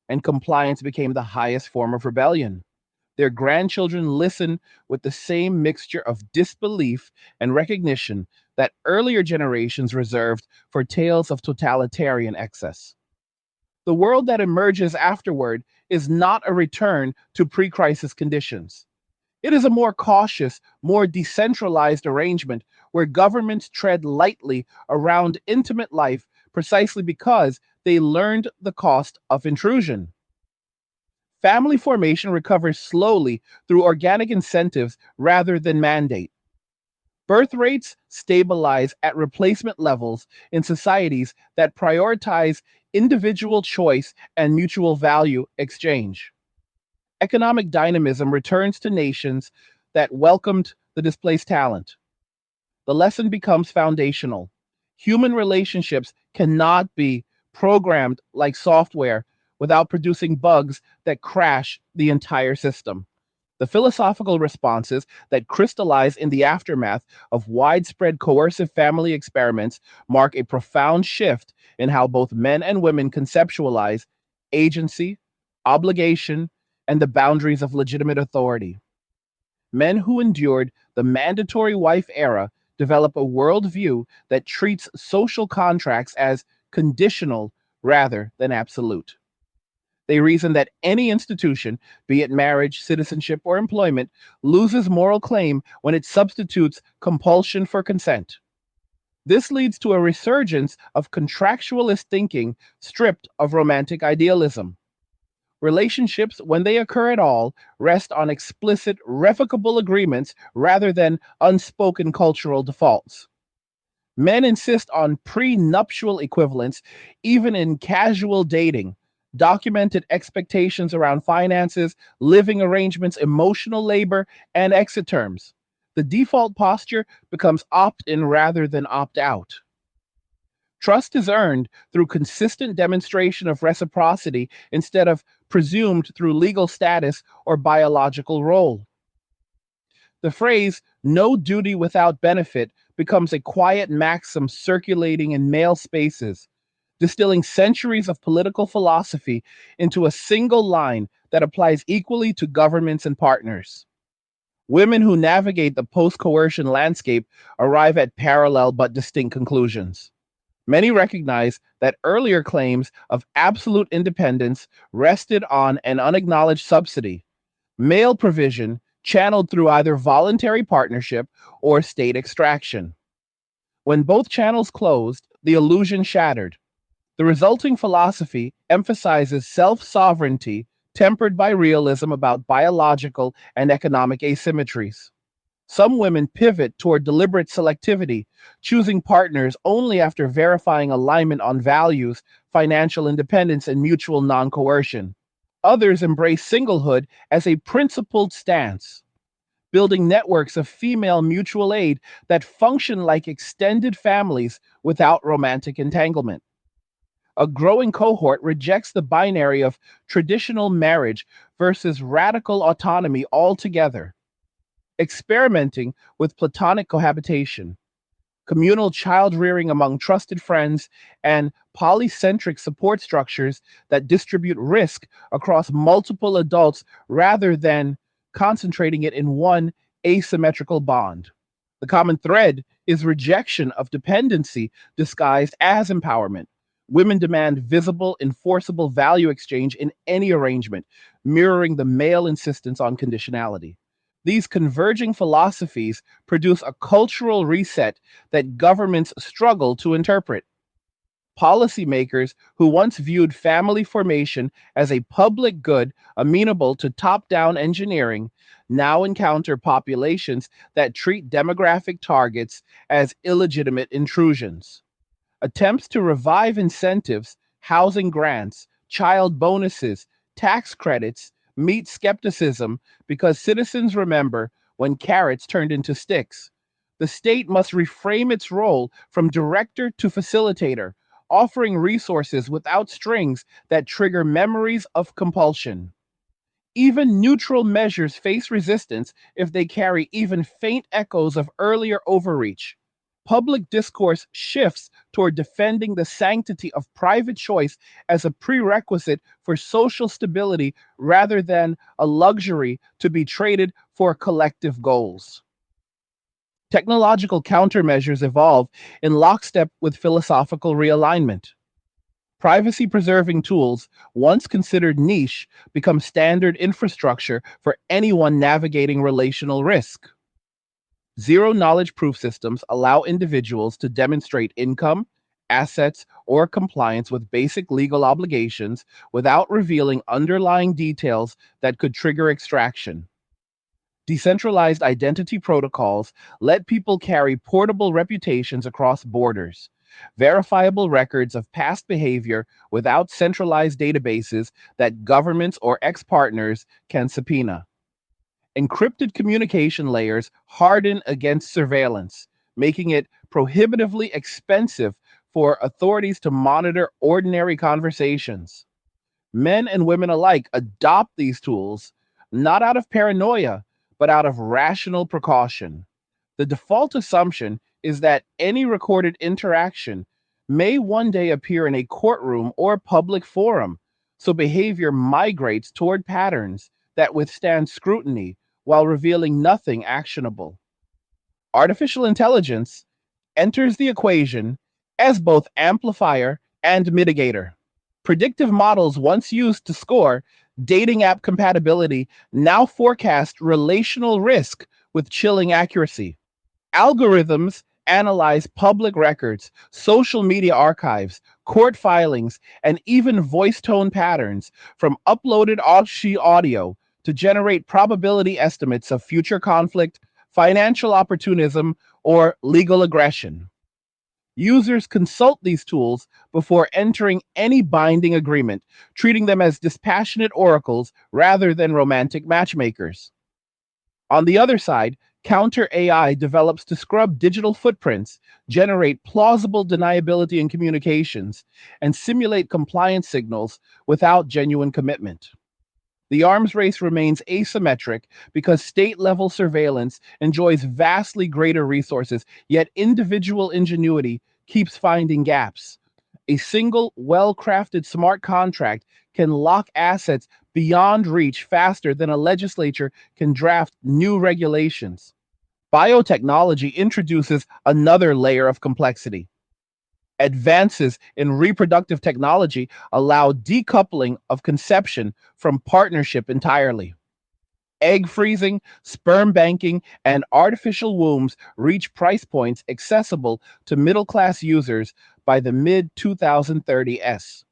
Speaker 1: and compliance became the highest form of rebellion. Their grandchildren listen with the same mixture of disbelief and recognition that earlier generations reserved for tales of totalitarian excess. The world that emerges afterward is not a return to pre crisis conditions. It is a more cautious, more decentralized arrangement where governments tread lightly around intimate life precisely because they learned the cost of intrusion. Family formation recovers slowly through organic incentives rather than mandate. Birth rates stabilize at replacement levels in societies that prioritize individual choice and mutual value exchange. Economic dynamism returns to nations that welcomed the displaced talent. The lesson becomes foundational. Human relationships cannot be programmed like software without producing bugs that crash the entire system. The philosophical responses that crystallize in the aftermath of widespread coercive family experiments mark a profound shift in how both men and women conceptualize agency, obligation, and the boundaries of legitimate authority. Men who endured the mandatory wife era develop a worldview that treats social contracts as conditional rather than absolute. They reason that any institution, be it marriage, citizenship, or employment, loses moral claim when it substitutes compulsion for consent. This leads to a resurgence of contractualist thinking stripped of romantic idealism. Relationships, when they occur at all, rest on explicit, revocable agreements rather than unspoken cultural defaults. Men insist on prenuptial equivalence, even in casual dating, documented expectations around finances, living arrangements, emotional labor, and exit terms. The default posture becomes opt in rather than opt out. Trust is earned through consistent demonstration of reciprocity instead of presumed through legal status or biological role. The phrase, no duty without benefit, becomes a quiet maxim circulating in male spaces, distilling centuries of political philosophy into a single line that applies equally to governments and partners. Women who navigate the post coercion landscape arrive at parallel but distinct conclusions. Many recognize that earlier claims of absolute independence rested on an unacknowledged subsidy, male provision channeled through either voluntary partnership or state extraction. When both channels closed, the illusion shattered. The resulting philosophy emphasizes self sovereignty tempered by realism about biological and economic asymmetries. Some women pivot toward deliberate selectivity, choosing partners only after verifying alignment on values, financial independence, and mutual non coercion. Others embrace singlehood as a principled stance, building networks of female mutual aid that function like extended families without romantic entanglement. A growing cohort rejects the binary of traditional marriage versus radical autonomy altogether, experimenting with platonic cohabitation, communal child rearing among trusted friends, and polycentric support structures that distribute risk across multiple adults rather than concentrating it in one asymmetrical bond. The common thread is rejection of dependency disguised as empowerment. Women demand visible, enforceable value exchange in any arrangement, mirroring the male insistence on conditionality. These converging philosophies produce a cultural reset that governments struggle to interpret. Policymakers who once viewed family formation as a public good amenable to top down engineering now encounter populations that treat demographic targets as illegitimate intrusions. Attempts to revive incentives, housing grants, child bonuses, tax credits meet skepticism because citizens remember when carrots turned into sticks. The state must reframe its role from director to facilitator, offering resources without strings that trigger memories of compulsion. Even neutral measures face resistance if they carry even faint echoes of earlier overreach. Public discourse shifts toward defending the sanctity of private choice as a prerequisite for social stability rather than a luxury to be traded for collective goals. Technological countermeasures evolve in lockstep with philosophical realignment. Privacy preserving tools, once considered niche, become standard infrastructure for anyone navigating relational risk. Zero knowledge proof systems allow individuals to demonstrate income, assets, or compliance with basic legal obligations without revealing underlying details that could trigger extraction. Decentralized identity protocols let people carry portable reputations across borders, verifiable records of past behavior without centralized databases that governments or ex partners can subpoena. Encrypted communication layers harden against surveillance, making it prohibitively expensive for authorities to monitor ordinary conversations. Men and women alike adopt these tools not out of paranoia, but out of rational precaution. The default assumption is that any recorded interaction may one day appear in a courtroom or public forum, so behavior migrates toward patterns that withstand scrutiny while revealing nothing actionable. Artificial intelligence enters the equation as both amplifier and mitigator. Predictive models once used to score dating app compatibility now forecast relational risk with chilling accuracy. Algorithms analyze public records, social media archives, court filings, and even voice tone patterns from uploaded Aussie audio to generate probability estimates of future conflict, financial opportunism, or legal aggression. Users consult these tools before entering any binding agreement, treating them as dispassionate oracles rather than romantic matchmakers. On the other side, counter AI develops to scrub digital footprints, generate plausible deniability in communications, and simulate compliance signals without genuine commitment. The arms race remains asymmetric because state level surveillance enjoys vastly greater resources, yet individual ingenuity keeps finding gaps. A single, well crafted smart contract can lock assets beyond reach faster than a legislature can draft new regulations. Biotechnology introduces another layer of complexity. Advances in reproductive technology allow decoupling of conception from partnership entirely. Egg freezing, sperm banking, and artificial wombs reach price points accessible to middle class users by the mid 2030s.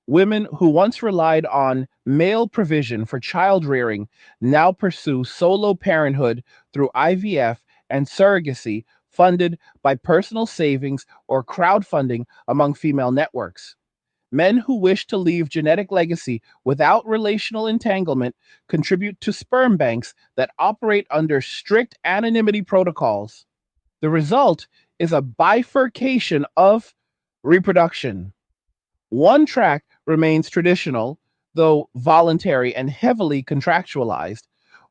Speaker 1: Women who once relied on male provision for child rearing now pursue solo parenthood through IVF and surrogacy funded by personal savings or crowdfunding among female networks. Men who wish to leave genetic legacy without relational entanglement contribute to sperm banks that operate under strict anonymity protocols. The result is a bifurcation of reproduction. One track remains traditional, though voluntary and heavily contractualized,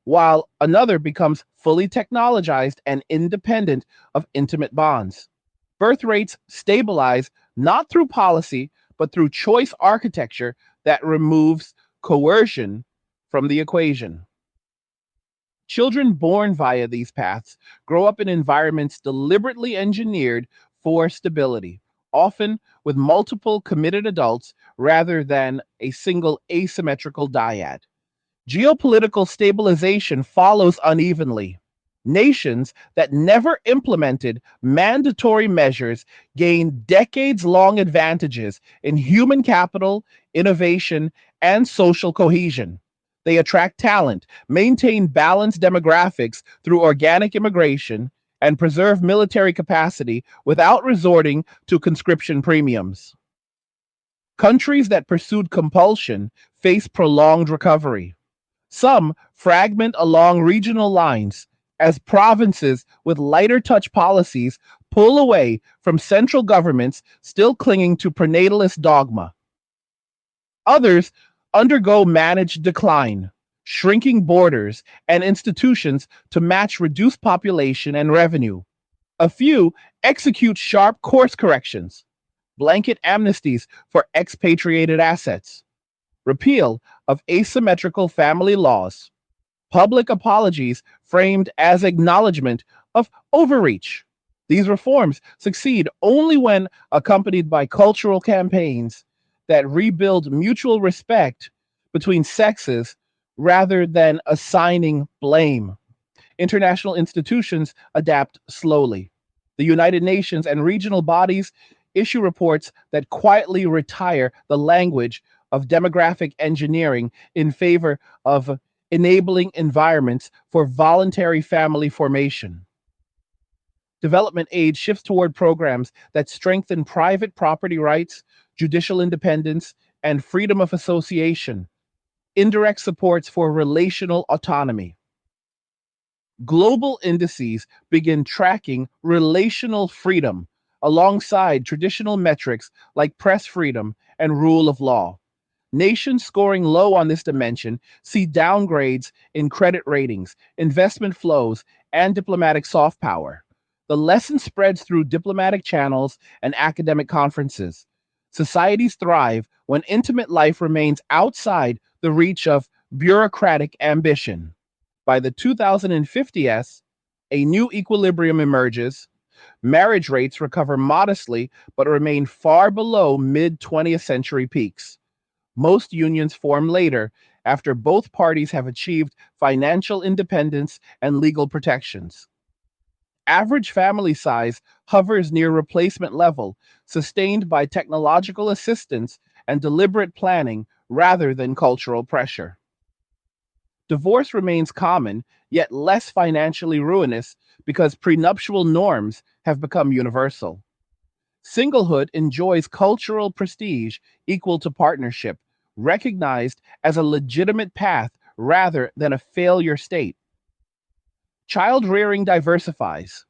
Speaker 1: while another becomes fully technologized and independent of intimate bonds. Birth rates stabilize not through policy, but through choice architecture that removes coercion from the equation. Children born via these paths grow up in environments deliberately engineered for stability, often with multiple committed adults rather than a single asymmetrical dyad. Geopolitical stabilization follows unevenly. Nations that never implemented mandatory measures gain decades long advantages in human capital, innovation, and social cohesion. They attract talent, maintain balanced demographics through organic immigration, and preserve military capacity without resorting to conscription premiums. Countries that pursued compulsion face prolonged recovery. Some fragment along regional lines as provinces with lighter touch policies pull away from central governments still clinging to prenatalist dogma. Others undergo managed decline, shrinking borders and institutions to match reduced population and revenue. A few execute sharp course corrections, blanket amnesties for expatriated assets, repeal of asymmetrical family laws, public apologies framed as acknowledgement of overreach. These reforms succeed only when accompanied by cultural campaigns that rebuild mutual respect between sexes rather than assigning blame. International institutions adapt slowly. The United Nations and regional bodies issue reports that quietly retire the language of demographic engineering in favor of enabling environments for voluntary family formation. Development aid shifts toward programs that strengthen private property rights, judicial independence, and freedom of association, indirect supports for relational autonomy. Global indices begin tracking relational freedom alongside traditional metrics like press freedom and rule of law. Nations scoring low on this dimension see downgrades in credit ratings, investment flows, and diplomatic soft power. The lesson spreads through diplomatic channels and academic conferences. Societies thrive when intimate life remains outside the reach of bureaucratic ambition. By the 2050s, a new equilibrium emerges. Marriage rates recover modestly but remain far below mid 20th century peaks. Most unions form later after both parties have achieved financial independence and legal protections. Average family size hovers near replacement level, sustained by technological assistance and deliberate planning rather than cultural pressure. Divorce remains common, yet less financially ruinous because prenuptial norms have become universal. Singlehood enjoys cultural prestige equal to partnership, recognized as a legitimate path rather than a failure state. Child rearing diversifies.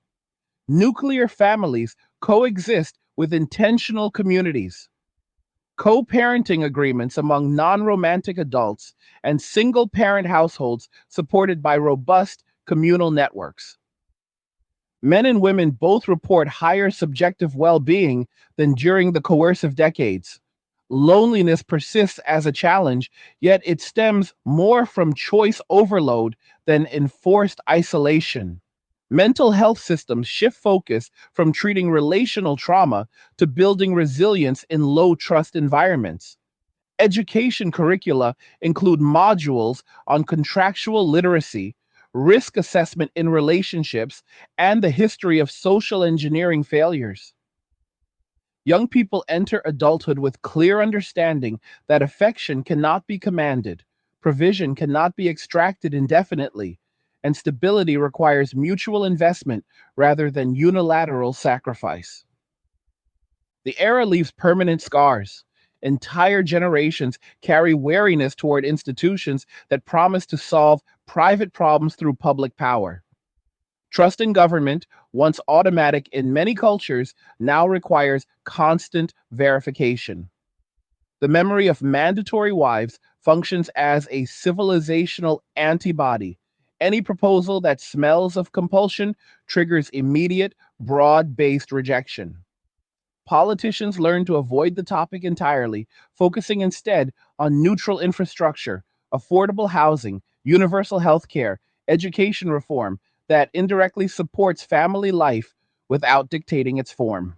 Speaker 1: Nuclear families coexist with intentional communities. Co-parenting agreements among non-romantic adults and single-parent households supported by robust communal networks. Men and women both report higher subjective well-being than during the coercive decades. Loneliness persists as a challenge, yet it stems more from choice overload than enforced isolation. Mental health systems shift focus from treating relational trauma to building resilience in low trust environments. Education curricula include modules on contractual literacy, risk assessment in relationships, and the history of social engineering failures. Young people enter adulthood with clear understanding that affection cannot be commanded, provision cannot be extracted indefinitely, and stability requires mutual investment rather than unilateral sacrifice. The era leaves permanent scars. Entire generations carry wariness toward institutions that promise to solve private problems through public power. Trust in government, once automatic in many cultures, now requires constant verification. The memory of mandatory wives functions as a civilizational antibody. Any proposal that smells of compulsion triggers immediate, broad based rejection. Politicians learn to avoid the topic entirely, focusing instead on neutral infrastructure, affordable housing, universal health care, education reform that indirectly supports family life without dictating its form.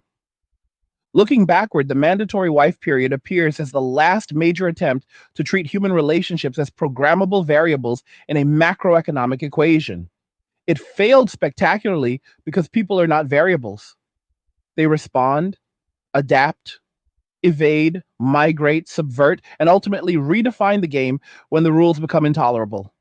Speaker 1: Looking backward, the mandatory wife period appears as the last major attempt to treat human relationships as programmable variables in a macroeconomic equation. It failed spectacularly because people are not variables. They respond, adapt, evade, migrate, subvert, and ultimately redefine the game when the rules become intolerable.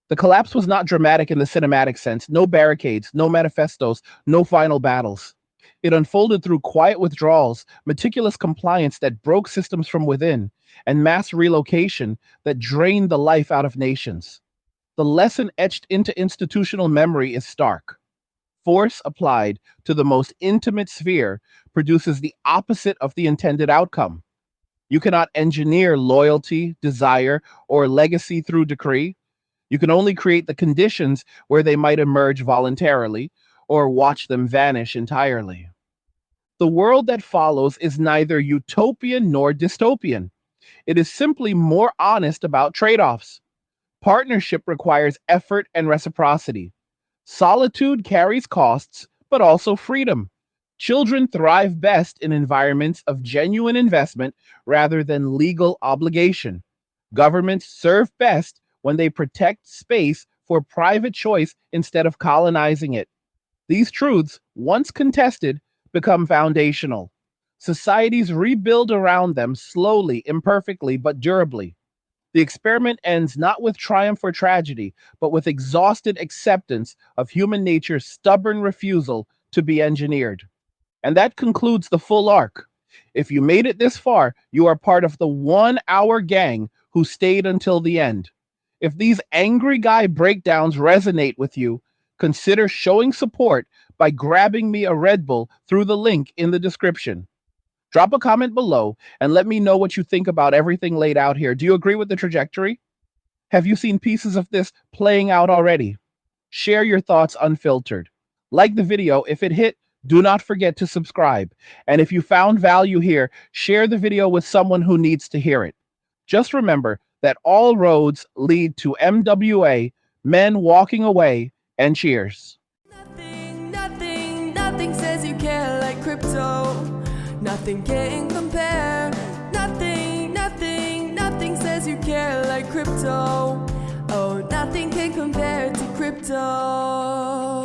Speaker 1: The collapse was not dramatic in the cinematic sense, no barricades, no manifestos, no final battles. It unfolded through quiet withdrawals, meticulous compliance that broke systems from within, and mass relocation that drained the life out of nations. The lesson etched into institutional memory is stark. Force applied to the most intimate sphere produces the opposite of the intended outcome. You cannot engineer loyalty, desire, or legacy through decree. You can only create the conditions where they might emerge voluntarily or watch them vanish entirely. The world that follows is neither utopian nor dystopian. It is simply more honest about trade offs. Partnership requires effort and reciprocity. Solitude carries costs, but also freedom. Children thrive best in environments of genuine investment rather than legal obligation. Governments serve best when they protect space for private choice instead of colonizing it. These truths, once contested, become foundational. Societies rebuild around them slowly, imperfectly, but durably. The experiment ends not with triumph or tragedy, but with exhausted acceptance of human nature's stubborn refusal to be engineered. And that concludes the full arc. If you made it this far, you are part of the 1 hour gang who stayed until the end. If these angry guy breakdowns resonate with you, consider showing support by grabbing me a Red Bull through the link in the description. Drop a comment below and let me know what you think about everything laid out here. Do you agree with the trajectory? Have you seen pieces of this playing out already? Share your thoughts unfiltered. Like the video. If it hit, do not forget to subscribe. And if you found value here, share the video with someone who needs to hear it. Just remember that all roads lead to MWA, men walking away, and cheers.
Speaker 2: Nothing says you care like crypto. Nothing can compare. Nothing says you care like crypto. Oh, nothing can compare to crypto.